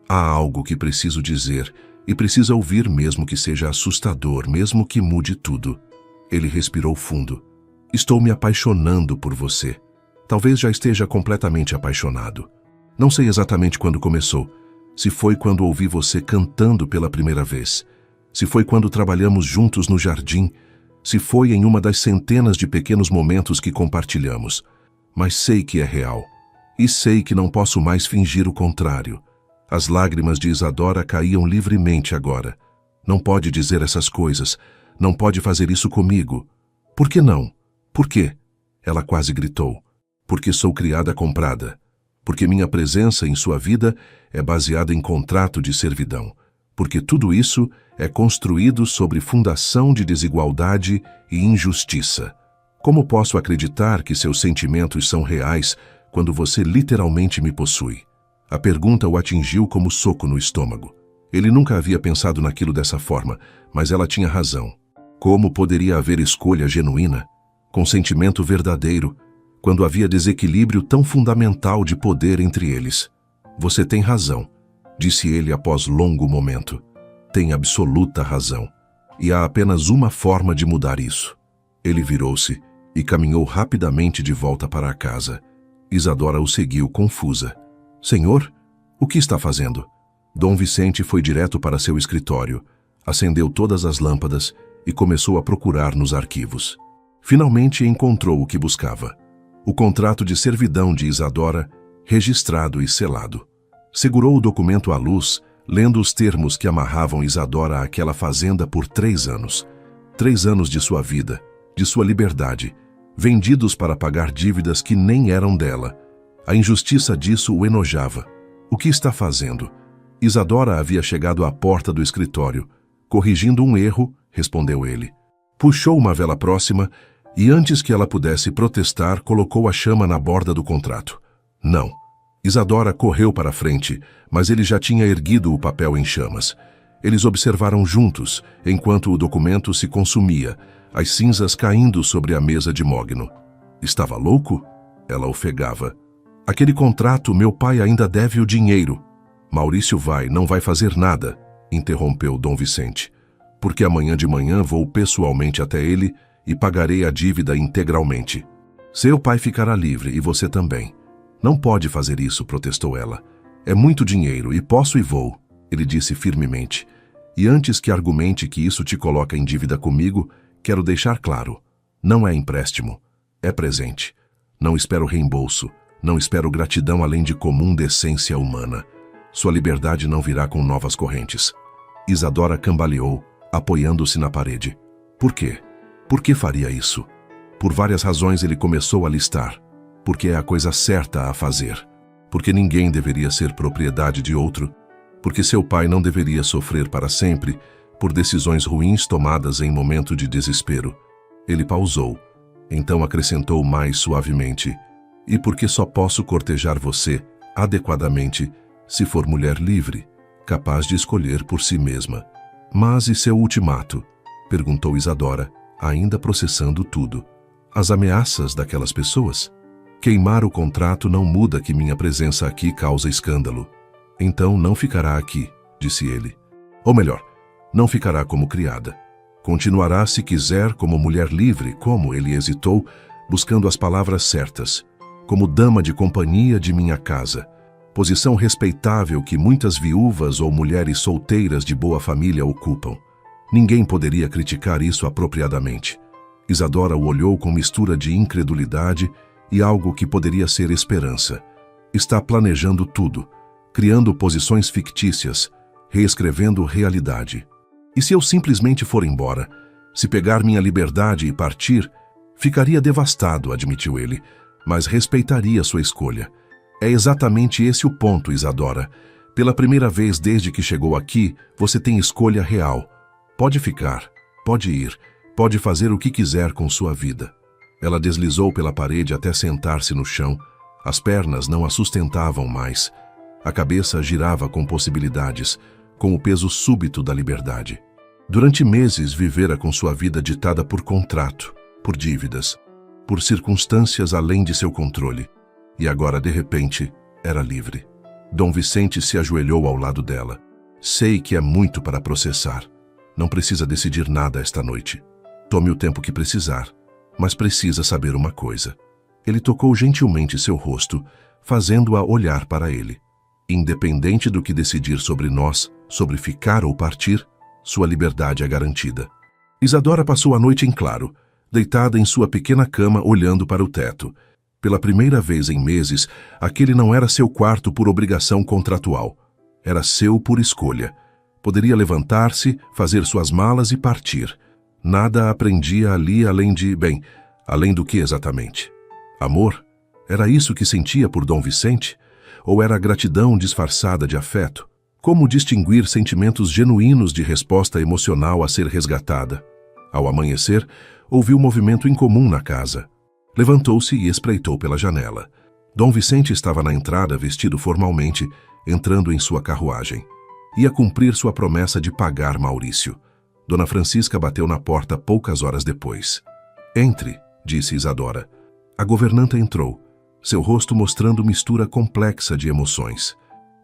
Há algo que preciso dizer, e precisa ouvir mesmo que seja assustador, mesmo que mude tudo. Ele respirou fundo. Estou me apaixonando por você. Talvez já esteja completamente apaixonado. Não sei exatamente quando começou. Se foi quando ouvi você cantando pela primeira vez. Se foi quando trabalhamos juntos no jardim. Se foi em uma das centenas de pequenos momentos que compartilhamos. Mas sei que é real. E sei que não posso mais fingir o contrário. As lágrimas de Isadora caíam livremente agora. Não pode dizer essas coisas. Não pode fazer isso comigo. Por que não? Por quê? Ela quase gritou. Porque sou criada comprada. Porque minha presença em sua vida é baseada em contrato de servidão. Porque tudo isso é construído sobre fundação de desigualdade e injustiça. Como posso acreditar que seus sentimentos são reais quando você literalmente me possui? A pergunta o atingiu como soco no estômago. Ele nunca havia pensado naquilo dessa forma, mas ela tinha razão. Como poderia haver escolha genuína, consentimento verdadeiro, quando havia desequilíbrio tão fundamental de poder entre eles? Você tem razão, disse ele após longo momento. Tem absoluta razão. E há apenas uma forma de mudar isso. Ele virou-se e caminhou rapidamente de volta para a casa. Isadora o seguiu confusa. Senhor, o que está fazendo? Dom Vicente foi direto para seu escritório, acendeu todas as lâmpadas e começou a procurar nos arquivos. Finalmente encontrou o que buscava. O contrato de servidão de Isadora, registrado e selado. Segurou o documento à luz, lendo os termos que amarravam Isadora àquela fazenda por 3 anos. 3 anos de sua vida, de sua liberdade, vendidos para pagar dívidas que nem eram dela. A injustiça disso o enojava. O que está fazendo? Isadora havia chegado à porta do escritório. Corrigindo um erro, respondeu ele. Puxou uma vela próxima e, antes que ela pudesse protestar, colocou a chama na borda do contrato. Não. Isadora correu para a frente, mas ele já tinha erguido o papel em chamas. Eles observaram juntos, enquanto o documento se consumia, as cinzas caindo sobre a mesa de mogno. Estava louco? Ela ofegava. Aquele contrato, meu pai ainda deve o dinheiro. Maurício não vai fazer nada, interrompeu Dom Vicente. Porque amanhã de manhã vou pessoalmente até ele e pagarei a dívida integralmente. Seu pai ficará livre e você também. Não pode fazer isso, protestou ela. É muito dinheiro e posso e vou, ele disse firmemente. E antes que argumente que isso te coloca em dívida comigo, quero deixar claro. Não é empréstimo, é presente. Não espero reembolso, não espero gratidão além de comum decência humana. Sua liberdade não virá com novas correntes. Isadora cambaleou, apoiando-se na parede. Por quê? Por que faria isso? Por várias razões ele começou a listar. Porque é a coisa certa a fazer. Porque ninguém deveria ser propriedade de outro. Porque seu pai não deveria sofrer para sempre por decisões ruins tomadas em momento de desespero. Ele pausou. Então acrescentou mais suavemente. E porque só posso cortejar você, adequadamente, se for mulher livre, capaz de escolher por si mesma. Mas e seu ultimato? Perguntou Isadora, ainda processando tudo. As ameaças daquelas pessoas? Queimar o contrato não muda que minha presença aqui causa escândalo. Então não ficará aqui, disse ele. Ou melhor, não ficará como criada. Continuará, se quiser, como mulher livre, como ele hesitou, buscando as palavras certas, como dama de companhia de minha casa, posição respeitável que muitas viúvas ou mulheres solteiras de boa família ocupam. Ninguém poderia criticar isso apropriadamente. Isadora o olhou com mistura de incredulidade e algo que poderia ser esperança. Está planejando tudo, criando posições fictícias, reescrevendo realidade. E se eu simplesmente for embora, se pegar minha liberdade e partir, ficaria devastado, admitiu ele, mas respeitaria sua escolha. É exatamente esse o ponto, Isadora. Pela primeira vez desde que chegou aqui, você tem escolha real. Pode ficar, pode ir, pode fazer o que quiser com sua vida. Ela deslizou pela parede até sentar-se no chão. As pernas não a sustentavam mais. A cabeça girava com possibilidades, com o peso súbito da liberdade. Durante meses vivera com sua vida ditada por contrato, por dívidas, por circunstâncias além de seu controle. E agora, de repente, era livre. Dom Vicente se ajoelhou ao lado dela. Sei que é muito para processar. Não precisa decidir nada esta noite. Tome o tempo que precisar, mas precisa saber uma coisa. Ele tocou gentilmente seu rosto, fazendo-a olhar para ele. Independente do que decidir sobre nós, sobre ficar ou partir, sua liberdade é garantida. Isadora passou a noite em claro, deitada em sua pequena cama olhando para o teto. Pela primeira vez em meses, aquele não era seu quarto por obrigação contratual. Era seu por escolha. Poderia levantar-se, fazer suas malas e partir. Nada aprendia ali além do que exatamente? Amor? Era isso que sentia por Dom Vicente? Ou era gratidão disfarçada de afeto? Como distinguir sentimentos genuínos de resposta emocional a ser resgatada? Ao amanhecer, ouviu movimento incomum na casa. Levantou-se e espreitou pela janela. Dom Vicente estava na entrada vestido formalmente, entrando em sua carruagem. Ia cumprir sua promessa de pagar Maurício. Dona Francisca bateu na porta poucas horas depois. Entre, disse Isadora. A governanta entrou, seu rosto mostrando mistura complexa de emoções.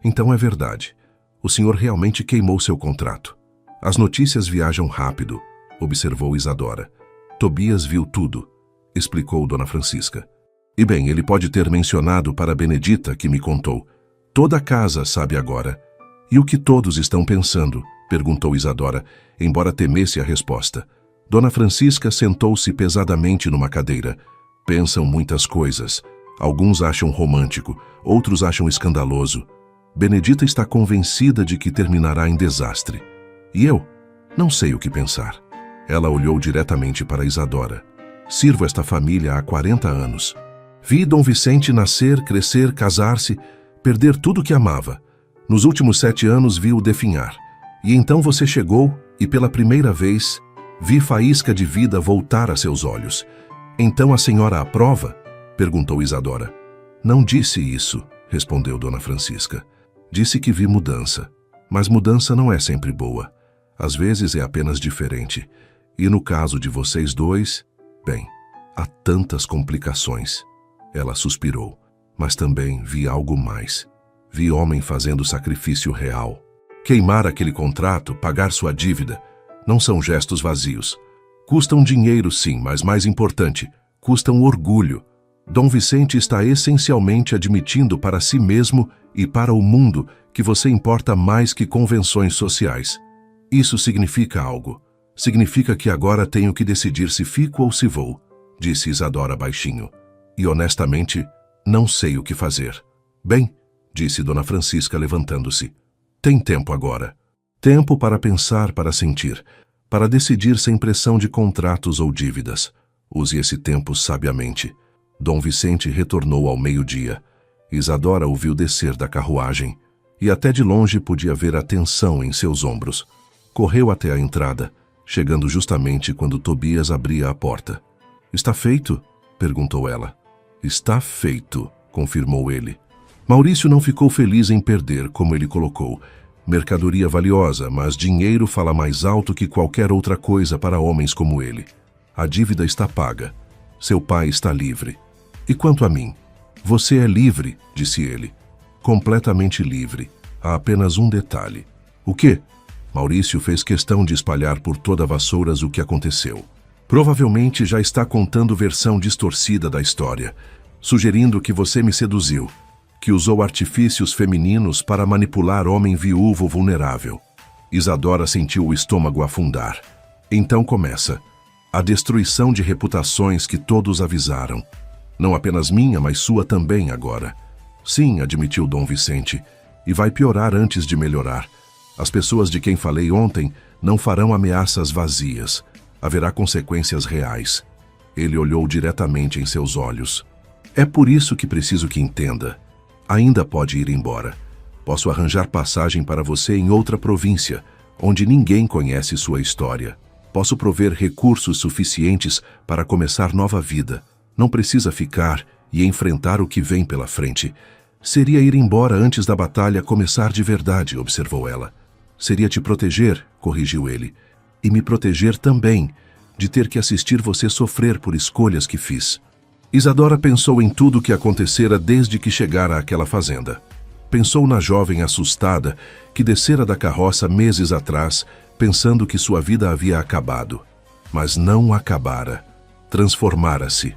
Então é verdade. O senhor realmente queimou seu contrato. As notícias viajam rápido, observou Isadora. Tobias viu tudo, explicou Dona Francisca. E bem, ele pode ter mencionado para Benedita, que me contou. Toda a casa sabe agora. E o que todos estão pensando? Perguntou Isadora, embora temesse a resposta. Dona Francisca sentou-se pesadamente numa cadeira. Pensam muitas coisas. Alguns acham romântico, outros acham escandaloso. Benedita está convencida de que terminará em desastre. E eu? Não sei o que pensar. Ela olhou diretamente para Isadora. Sirvo esta família há 40 anos. Vi Dom Vicente nascer, crescer, casar-se, perder tudo que amava. Nos últimos 7 anos vi-o definhar. E então você chegou e, pela primeira vez, vi faísca de vida voltar a seus olhos. Então a senhora aprova? Perguntou Isadora. Não disse isso, respondeu Dona Francisca. Disse que vi mudança. Mas mudança não é sempre boa. Às vezes é apenas diferente. E no caso de vocês dois, bem, há tantas complicações. Ela suspirou. Mas também vi algo mais. Vi homem fazendo sacrifício real. Queimar aquele contrato, pagar sua dívida, não são gestos vazios. Custam dinheiro, sim, mas mais importante, custam orgulho. Dom Vicente está essencialmente admitindo para si mesmo e para o mundo que você importa mais que convenções sociais. Isso significa algo. Significa que agora tenho que decidir se fico ou se vou, disse Isadora baixinho. E honestamente, não sei o que fazer. Bem, disse Dona Francisca levantando-se. Tem tempo agora. Tempo para pensar, para sentir, para decidir sem pressão de contratos ou dívidas. Use esse tempo sabiamente. Dom Vicente retornou ao meio-dia. Isadora o viu descer da carruagem e até de longe podia ver a tensão em seus ombros. Correu até a entrada, chegando justamente quando Tobias abria a porta. Está feito? Perguntou ela. Está feito, confirmou ele. Maurício não ficou feliz em perder, como ele colocou. Mercadoria valiosa, mas dinheiro fala mais alto que qualquer outra coisa para homens como ele. A dívida está paga. Seu pai está livre. E quanto a mim? Você é livre, disse ele. Completamente livre. Há apenas um detalhe. O quê? Maurício fez questão de espalhar por toda Vassouras o que aconteceu. Provavelmente já está contando versão distorcida da história, sugerindo que você me seduziu, que usou artifícios femininos para manipular homem viúvo vulnerável. Isadora sentiu o estômago afundar. Então começa. A destruição de reputações que todos avisaram. Não apenas minha, mas sua também agora. Sim, admitiu Dom Vicente, e vai piorar antes de melhorar. As pessoas de quem falei ontem não farão ameaças vazias. Haverá consequências reais. Ele olhou diretamente em seus olhos. É por isso que preciso que entenda. Ainda pode ir embora. Posso arranjar passagem para você em outra província, onde ninguém conhece sua história. Posso prover recursos suficientes para começar nova vida. Não precisa ficar e enfrentar o que vem pela frente. Seria ir embora antes da batalha começar de verdade, observou ela. Seria te proteger, corrigiu ele. E me proteger também, de ter que assistir você sofrer por escolhas que fiz. Isadora pensou em tudo o que acontecera desde que chegara àquela fazenda. Pensou na jovem assustada que descera da carroça meses atrás, pensando que sua vida havia acabado. Mas não acabara. Transformara-se.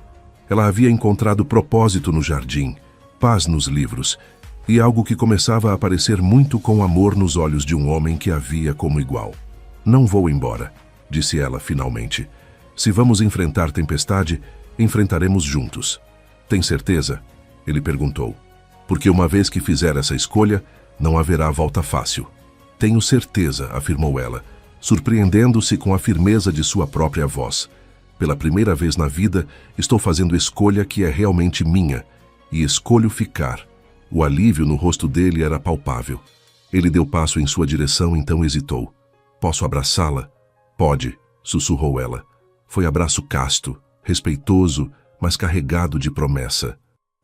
Ela havia encontrado propósito no jardim, paz nos livros, e algo que começava a aparecer muito com amor nos olhos de um homem que a via como igual. Não vou embora, disse ela finalmente. Se vamos enfrentar tempestade, enfrentaremos juntos. Tem certeza? Ele perguntou. Porque uma vez que fizer essa escolha, não haverá volta fácil. Tenho certeza, afirmou ela, surpreendendo-se com a firmeza de sua própria voz. Pela primeira vez na vida, estou fazendo escolha que é realmente minha, e escolho ficar. O alívio no rosto dele era palpável. Ele deu passo em sua direção, então hesitou. Posso abraçá-la? Pode, sussurrou ela. Foi abraço casto, respeitoso, mas carregado de promessa.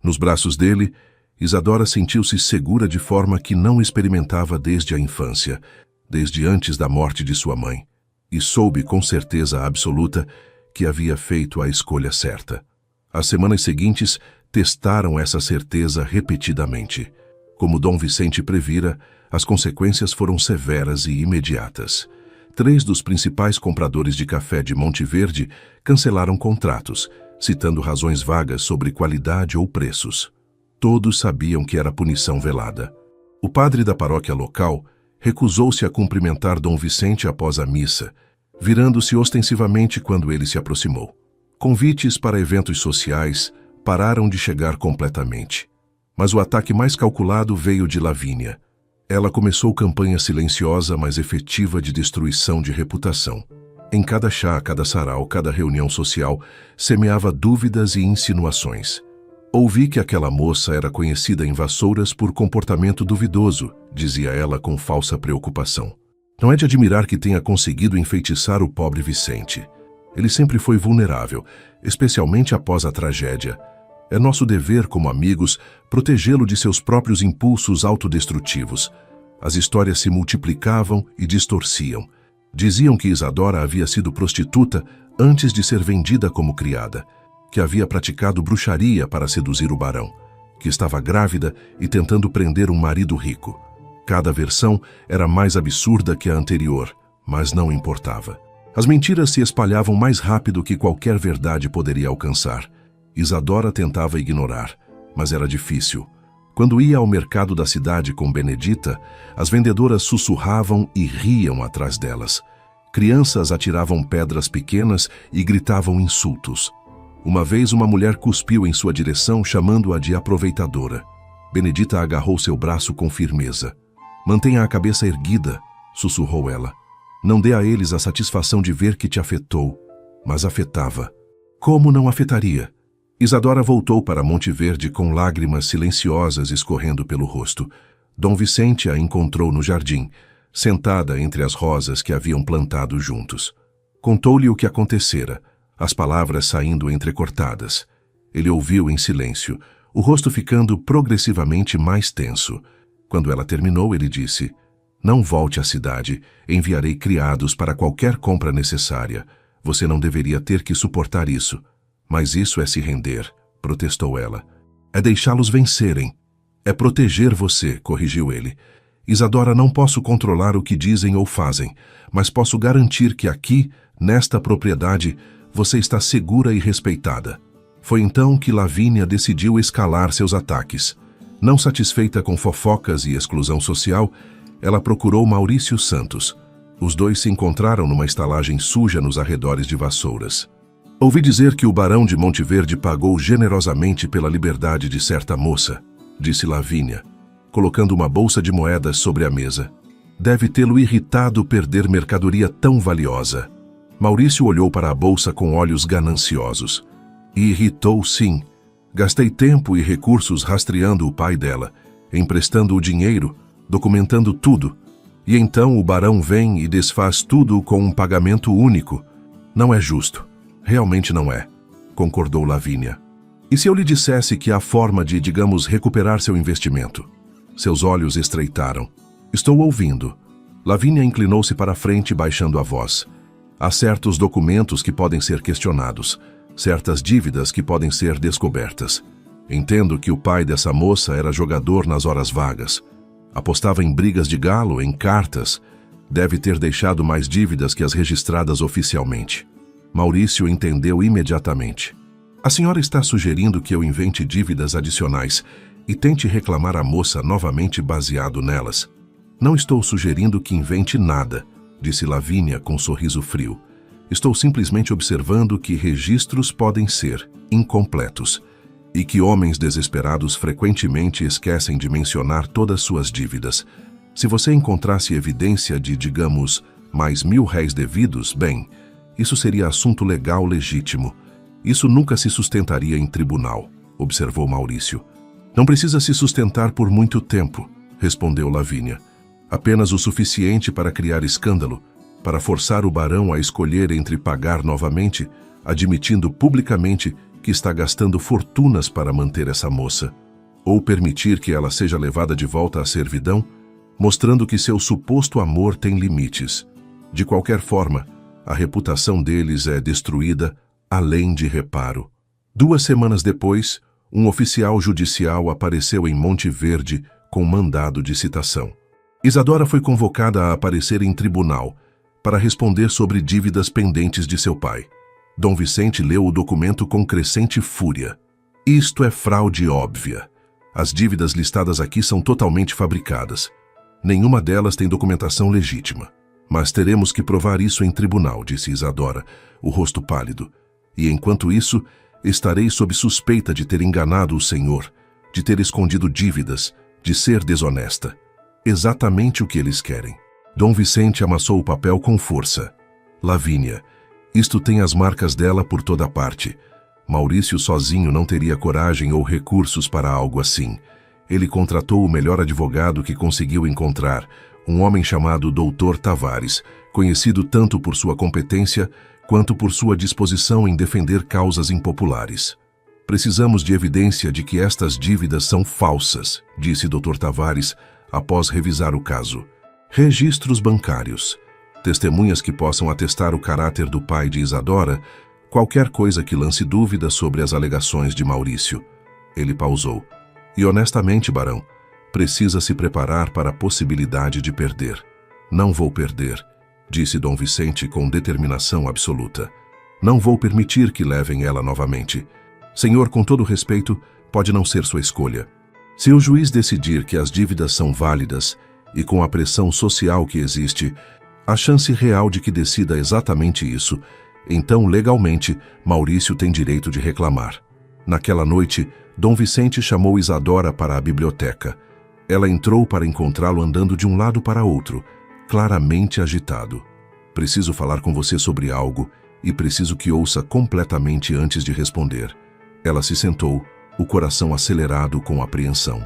Nos braços dele, Isadora sentiu-se segura de forma que não experimentava desde a infância, desde antes da morte de sua mãe, e soube com certeza absoluta que havia feito a escolha certa. As semanas seguintes testaram essa certeza repetidamente. Como Dom Vicente previra, as consequências foram severas e imediatas. 3 dos principais compradores de café de Monte Verde cancelaram contratos, citando razões vagas sobre qualidade ou preços. Todos sabiam que era punição velada. O padre da paróquia local recusou-se a cumprimentar Dom Vicente após a missa, virando-se ostensivamente quando ele se aproximou. Convites para eventos sociais pararam de chegar completamente. Mas o ataque mais calculado veio de Lavínia. Ela começou campanha silenciosa, mas efetiva de destruição de reputação. Em cada chá, cada sarau, cada reunião social, semeava dúvidas e insinuações. Ouvi que aquela moça era conhecida em Vassouras por comportamento duvidoso, dizia ela com falsa preocupação. Não é de admirar que tenha conseguido enfeitiçar o pobre Vicente. Ele sempre foi vulnerável, especialmente após a tragédia. É nosso dever, como amigos, protegê-lo de seus próprios impulsos autodestrutivos. As histórias se multiplicavam e distorciam. Diziam que Isadora havia sido prostituta antes de ser vendida como criada, que havia praticado bruxaria para seduzir o barão, que estava grávida e tentando prender um marido rico. Cada versão era mais absurda que a anterior, mas não importava. As mentiras se espalhavam mais rápido que qualquer verdade poderia alcançar. Isadora tentava ignorar, mas era difícil. Quando ia ao mercado da cidade com Benedita, as vendedoras sussurravam e riam atrás delas. Crianças atiravam pedras pequenas e gritavam insultos. Uma vez uma mulher cuspiu em sua direção, chamando-a de aproveitadora. Benedita agarrou seu braço com firmeza. Mantenha a cabeça erguida, sussurrou ela. Não dê a eles a satisfação de ver que te afetou, mas afetava. Como não afetaria? Isadora voltou para Monte Verde com lágrimas silenciosas escorrendo pelo rosto. Dom Vicente a encontrou no jardim, sentada entre as rosas que haviam plantado juntos. Contou-lhe o que acontecera, as palavras saindo entrecortadas. Ele ouviu em silêncio, o rosto ficando progressivamente mais tenso. Quando ela terminou, ele disse: Não volte à cidade, enviarei criados para qualquer compra necessária. Você não deveria ter que suportar isso. Mas isso é se render, protestou ela. É deixá-los vencerem. É proteger você, corrigiu ele. Isadora, não posso controlar o que dizem ou fazem, mas posso garantir que aqui, nesta propriedade, você está segura e respeitada. Foi então que Lavínia decidiu escalar seus ataques. Não satisfeita com fofocas e exclusão social, ela procurou Maurício Santos. Os dois se encontraram numa estalagem suja nos arredores de Vassouras. Ouvi dizer que o barão de Monte Verde pagou generosamente pela liberdade de certa moça, disse Lavínia, colocando uma bolsa de moedas sobre a mesa. Deve tê-lo irritado perder mercadoria tão valiosa. Maurício olhou para a bolsa com olhos gananciosos. E irritou, sim. Gastei tempo e recursos rastreando o pai dela, emprestando o dinheiro, documentando tudo. E então o barão vem e desfaz tudo com um pagamento único. Não é justo. Realmente não é, concordou Lavínia. E se eu lhe dissesse que há forma de, digamos, recuperar seu investimento? Seus olhos estreitaram. Estou ouvindo. Lavínia inclinou-se para a frente, baixando a voz. Há certos documentos que podem ser questionados, certas dívidas que podem ser descobertas. Entendo que o pai dessa moça era jogador nas horas vagas. Apostava em brigas de galo, em cartas. Deve ter deixado mais dívidas que as registradas oficialmente. Maurício entendeu imediatamente. A senhora está sugerindo que eu invente dívidas adicionais e tente reclamar a moça novamente baseado nelas. Não estou sugerindo que invente nada, disse Lavínia com um sorriso frio. Estou simplesmente observando que registros podem ser incompletos e que homens desesperados frequentemente esquecem de mencionar todas suas dívidas. Se você encontrasse evidência de, digamos, mais R$1.000 devidos, bem, isso seria assunto legal legítimo. Isso nunca se sustentaria em tribunal, observou Maurício. Não precisa se sustentar por muito tempo, respondeu Lavínia. Apenas o suficiente para criar escândalo, para forçar o barão a escolher entre pagar novamente, admitindo publicamente que está gastando fortunas para manter essa moça, ou permitir que ela seja levada de volta à servidão, mostrando que seu suposto amor tem limites. De qualquer forma, a reputação deles é destruída além de reparo. 2 semanas depois, um oficial judicial apareceu em Monte Verde com mandado de citação. Isadora foi convocada a aparecer em tribunal para responder sobre dívidas pendentes de seu pai. Dom Vicente leu o documento com crescente fúria. Isto é fraude óbvia. As dívidas listadas aqui são totalmente fabricadas. Nenhuma delas tem documentação legítima. Mas teremos que provar isso em tribunal, disse Isadora, o rosto pálido. E enquanto isso, estarei sob suspeita de ter enganado o senhor, de ter escondido dívidas, de ser desonesta. Exatamente o que eles querem. Dom Vicente amassou o papel com força. Lavínia, isto tem as marcas dela por toda parte. Maurício sozinho não teria coragem ou recursos para algo assim. Ele contratou o melhor advogado que conseguiu encontrar, um homem chamado Dr. Tavares, conhecido tanto por sua competência quanto por sua disposição em defender causas impopulares. Precisamos de evidência de que estas dívidas são falsas, disse Dr. Tavares após revisar o caso. Registros bancários, testemunhas que possam atestar o caráter do pai de Isadora, qualquer coisa que lance dúvida sobre as alegações de Maurício. Ele pausou. E honestamente, barão, precisa se preparar para a possibilidade de perder. Não vou perder, disse Dom Vicente com determinação absoluta. Não vou permitir que levem ela novamente. Senhor, com todo respeito, pode não ser sua escolha. Se o juiz decidir que as dívidas são válidas, e com a pressão social que existe, a chance real de que decida exatamente isso, então, legalmente, Maurício tem direito de reclamar. Naquela noite, Dom Vicente chamou Isadora para a biblioteca. Ela entrou para encontrá-lo andando de um lado para outro, claramente agitado. Preciso falar com você sobre algo e preciso que ouça completamente antes de responder. Ela se sentou, o coração acelerado com apreensão.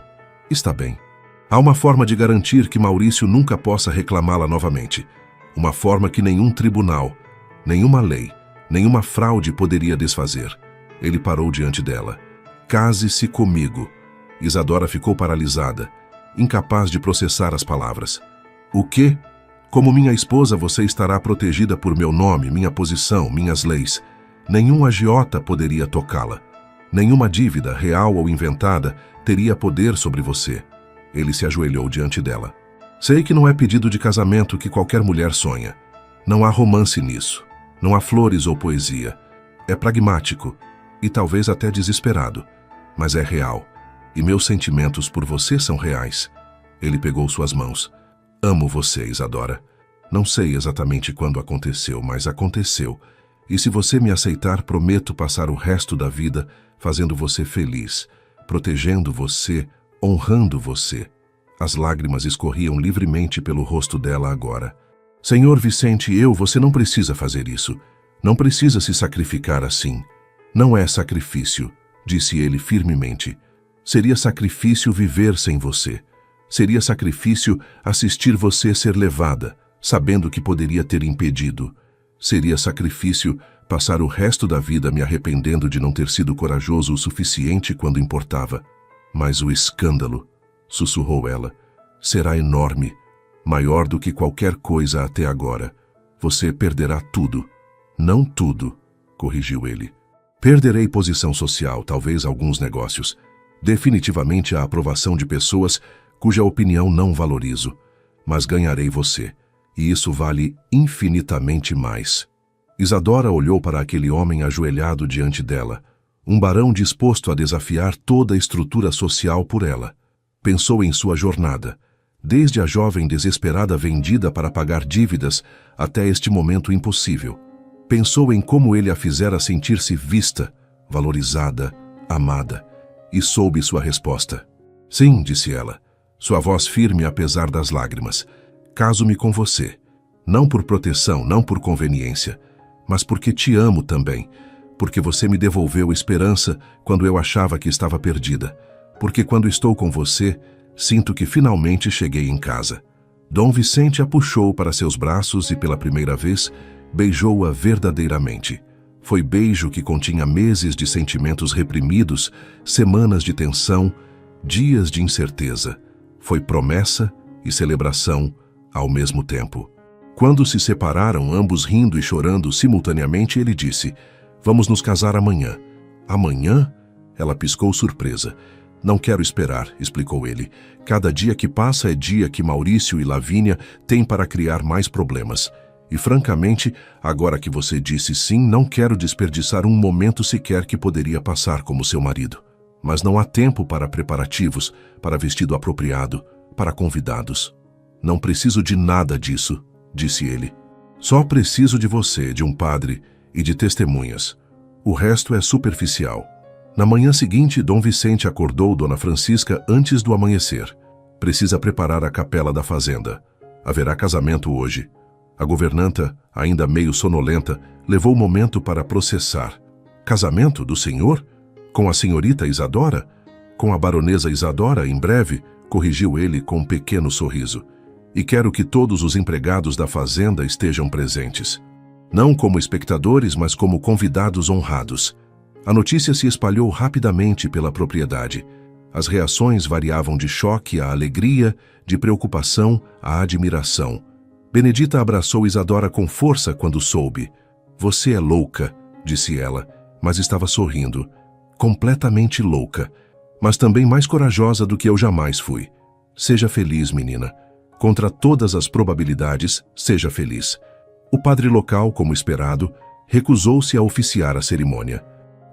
Está bem. Há uma forma de garantir que Maurício nunca possa reclamá-la novamente. Uma forma que nenhum tribunal, nenhuma lei, nenhuma fraude poderia desfazer. Ele parou diante dela. Case-se comigo. Isadora ficou paralisada, incapaz de processar as palavras. O quê? Como minha esposa, você estará protegida por meu nome, minha posição, minhas leis. Nenhum agiota poderia tocá-la. Nenhuma dívida, real ou inventada, teria poder sobre você. Ele se ajoelhou diante dela. Sei que não é pedido de casamento que qualquer mulher sonha. Não há romance nisso. Não há flores ou poesia. É pragmático e talvez até desesperado, mas é real. E meus sentimentos por você são reais. Ele pegou suas mãos. Amo você, Isadora. Não sei exatamente quando aconteceu, mas aconteceu. E se você me aceitar, prometo passar o resto da vida fazendo você feliz, protegendo você, honrando você. As lágrimas escorriam livremente pelo rosto dela agora. Senhor Vicente, você não precisa fazer isso. Não precisa se sacrificar assim. Não é sacrifício, disse ele firmemente. Seria sacrifício viver sem você. Seria sacrifício assistir você ser levada, sabendo que poderia ter impedido. Seria sacrifício passar o resto da vida me arrependendo de não ter sido corajoso o suficiente quando importava. Mas o escândalo, sussurrou ela, será enorme, maior do que qualquer coisa até agora. Você perderá tudo. Não tudo, corrigiu ele. Perderei posição social, talvez alguns negócios. Definitivamente a aprovação de pessoas cuja opinião não valorizo. Mas ganharei você, e isso vale infinitamente mais. Isadora olhou para aquele homem ajoelhado diante dela, um barão disposto a desafiar toda a estrutura social por ela. Pensou em sua jornada, desde a jovem desesperada vendida para pagar dívidas até este momento impossível. Pensou em como ele a fizera sentir-se vista, valorizada, amada, e soube sua resposta. Sim, disse ela, sua voz firme apesar das lágrimas. Caso-me com você, não por proteção, não por conveniência, mas porque te amo também, porque você me devolveu esperança quando eu achava que estava perdida, porque quando estou com você, sinto que finalmente cheguei em casa. Dom Vicente a puxou para seus braços e pela primeira vez beijou-a verdadeiramente. Foi beijo que continha meses de sentimentos reprimidos, semanas de tensão, dias de incerteza. Foi promessa e celebração ao mesmo tempo. Quando se separaram, ambos rindo e chorando simultaneamente, ele disse: "Vamos nos casar amanhã." "Amanhã?" Ela piscou surpresa. "Não quero esperar", explicou ele. "Cada dia que passa é dia que Maurício e Lavínia têm para criar mais problemas. E, francamente, agora que você disse sim, não quero desperdiçar um momento sequer que poderia passar como seu marido. Mas não há tempo para preparativos, para vestido apropriado, para convidados. Não preciso de nada disso", disse ele. "Só preciso de você, de um padre e de testemunhas. O resto é superficial." Na manhã seguinte, Dom Vicente acordou Dona Francisca antes do amanhecer. "Precisa preparar a capela da fazenda. Haverá casamento hoje." A governanta, ainda meio sonolenta, levou um momento para processar. "Casamento do senhor? Com a senhorita Isadora? Com a baronesa Isadora, em breve?" corrigiu ele com um pequeno sorriso. "E quero que todos os empregados da fazenda estejam presentes. Não como espectadores, mas como convidados honrados." A notícia se espalhou rapidamente pela propriedade. As reações variavam de choque à alegria, de preocupação à admiração. Benedita abraçou Isadora com força quando soube. "Você é louca", disse ela, mas estava sorrindo. "Completamente louca, mas também mais corajosa do que eu jamais fui. Seja feliz, menina. Contra todas as probabilidades, seja feliz." O padre local, como esperado, recusou-se a oficiar a cerimônia.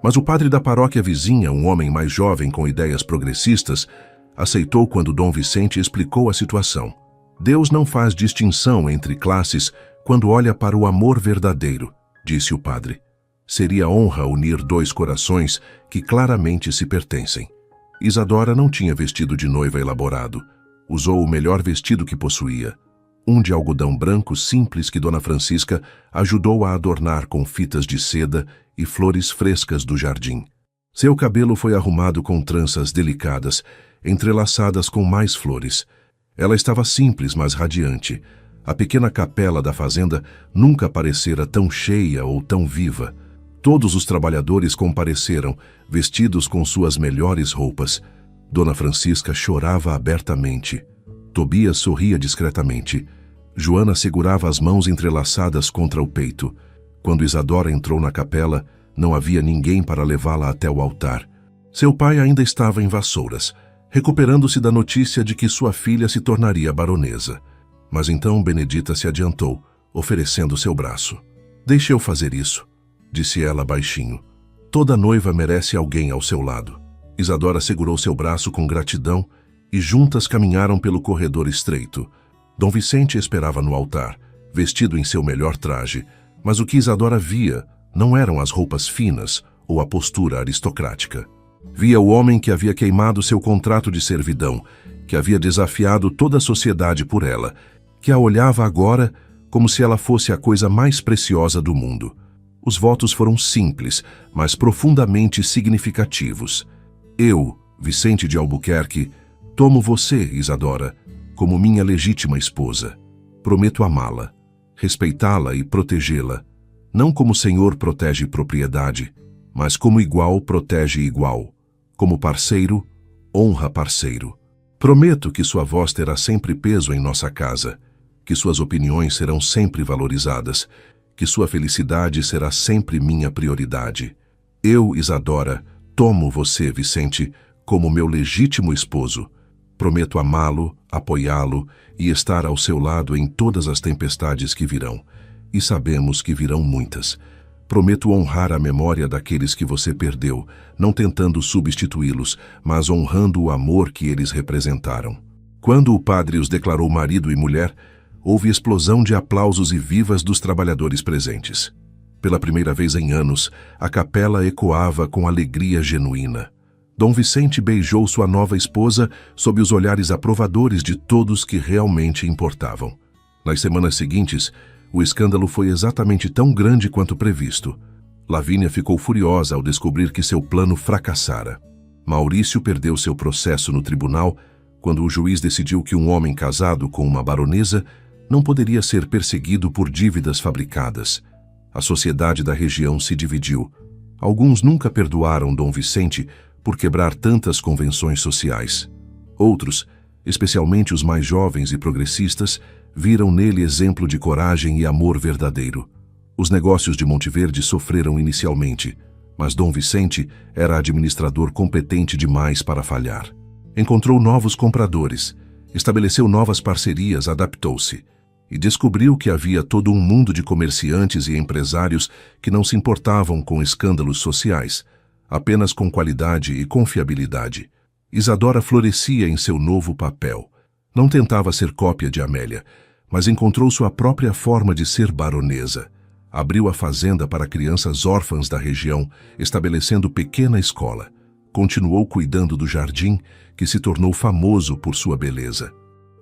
Mas o padre da paróquia vizinha, um homem mais jovem com ideias progressistas, aceitou quando Dom Vicente explicou a situação. "Deus não faz distinção entre classes quando olha para o amor verdadeiro", disse o padre. "Seria honra unir dois corações que claramente se pertencem." Isadora não tinha vestido de noiva elaborado. Usou o melhor vestido que possuía, um de algodão branco simples que Dona Francisca ajudou a adornar com fitas de seda e flores frescas do jardim. Seu cabelo foi arrumado com tranças delicadas, entrelaçadas com mais flores. Ela estava simples, mas radiante. A pequena capela da fazenda nunca parecera tão cheia ou tão viva. Todos os trabalhadores compareceram, vestidos com suas melhores roupas. Dona Francisca chorava abertamente. Tobias sorria discretamente. Joana segurava as mãos entrelaçadas contra o peito. Quando Isadora entrou na capela, não havia ninguém para levá-la até o altar. Seu pai ainda estava em Vassouras, recuperando-se da notícia de que sua filha se tornaria baronesa. Mas então Benedita se adiantou, oferecendo seu braço. "Deixe eu fazer isso", disse ela baixinho. "Toda noiva merece alguém ao seu lado." Isadora segurou seu braço com gratidão e juntas caminharam pelo corredor estreito. Dom Vicente esperava no altar, vestido em seu melhor traje, mas o que Isadora via não eram as roupas finas ou a postura aristocrática. Via o homem que havia queimado seu contrato de servidão, que havia desafiado toda a sociedade por ela, que a olhava agora como se ela fosse a coisa mais preciosa do mundo. Os votos foram simples, mas profundamente significativos. "Eu, Vicente de Albuquerque, tomo você, Isadora, como minha legítima esposa. Prometo amá-la, respeitá-la e protegê-la, não como o Senhor protege propriedade, mas como igual protege igual, como parceiro, honra parceiro. Prometo que sua voz terá sempre peso em nossa casa, que suas opiniões serão sempre valorizadas, que sua felicidade será sempre minha prioridade. Eu, Isadora, tomo você, Vicente, como meu legítimo esposo. Prometo amá-lo, apoiá-lo e estar ao seu lado em todas as tempestades que virão. e sabemos que virão muitas. Prometo honrar a memória daqueles que você perdeu, não tentando substituí-los, mas honrando o amor que eles representaram. Quando o padre os declarou marido e mulher, houve explosão de aplausos e vivas dos trabalhadores presentes. Pela primeira vez em anos, a capela ecoava com alegria genuína. Dom Vicente beijou sua nova esposa sob os olhares aprovadores de todos que realmente importavam. Nas semanas seguintes, o escândalo foi exatamente tão grande quanto previsto. Lavínia ficou furiosa ao descobrir que seu plano fracassara. Maurício perdeu seu processo no tribunal quando o juiz decidiu que um homem casado com uma baronesa não poderia ser perseguido por dívidas fabricadas. A sociedade da região se dividiu. Alguns nunca perdoaram Dom Vicente por quebrar tantas convenções sociais. Outros, especialmente os mais jovens e progressistas, viram nele exemplo de coragem e amor verdadeiro. Os negócios de Monteverde sofreram inicialmente, mas Dom Vicente era administrador competente demais para falhar. Encontrou novos compradores, estabeleceu novas parcerias, adaptou-se e descobriu que havia todo um mundo de comerciantes e empresários que não se importavam com escândalos sociais, apenas com qualidade e confiabilidade. Isadora florescia em seu novo papel. Não tentava ser cópia de Amélia, mas encontrou sua própria forma de ser baronesa. Abriu a fazenda para crianças órfãs da região, estabelecendo pequena escola. Continuou cuidando do jardim, que se tornou famoso por sua beleza.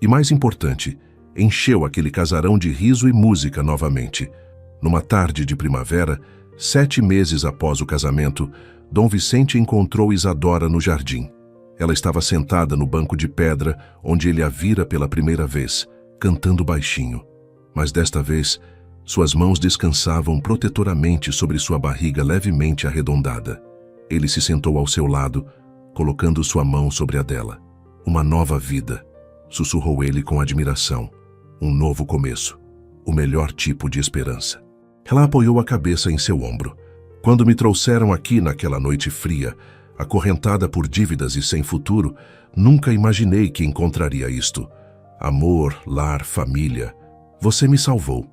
E mais importante, encheu aquele casarão de riso e música novamente. Numa tarde de primavera, 7 meses após o casamento, Dom Vicente encontrou Isadora no jardim. Ela estava sentada no banco de pedra, onde ele a vira pela primeira vez, cantando baixinho. Mas desta vez, suas mãos descansavam protetoramente sobre sua barriga levemente arredondada. Ele se sentou ao seu lado, colocando sua mão sobre a dela. Uma nova vida, sussurrou ele com admiração. Um novo começo, o melhor tipo de esperança. Ela apoiou a cabeça em seu ombro. Quando me trouxeram aqui naquela noite fria, acorrentada por dívidas e sem futuro, nunca imaginei que encontraria isto. Amor, lar, família. Você me salvou.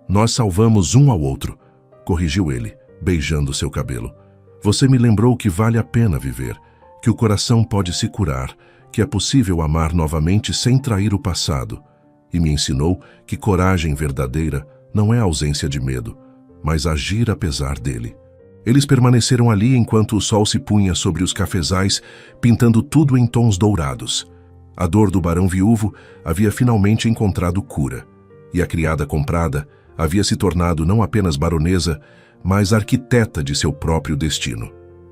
Nós salvamos um ao outro, corrigiu ele, beijando seu cabelo. Você me lembrou que vale a pena viver, que o coração pode se curar, que é possível amar novamente sem trair o passado. E me ensinou que coragem verdadeira não é ausência de medo, mas agir apesar dele. Eles permaneceram ali enquanto o sol se punha sobre os cafezais, pintando tudo em tons dourados. A dor do barão viúvo havia finalmente encontrado cura, e a criada comprada havia se tornado não apenas baronesa, mas arquiteta de seu próprio destino.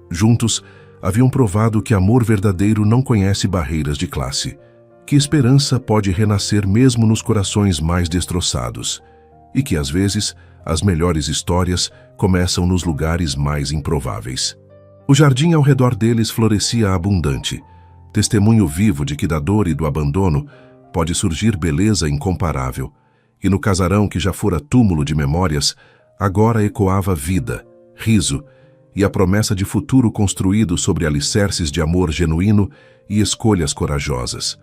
Juntos, haviam provado que amor verdadeiro não conhece barreiras de classe, que esperança pode renascer mesmo nos corações mais destroçados, e que, às vezes, as melhores histórias começam nos lugares mais improváveis. O jardim ao redor deles florescia abundante, testemunho vivo de que da dor e do abandono pode surgir beleza incomparável, e no casarão que já fora túmulo de memórias, agora ecoava vida, riso e a promessa de futuro construído sobre alicerces de amor genuíno e escolhas corajosas.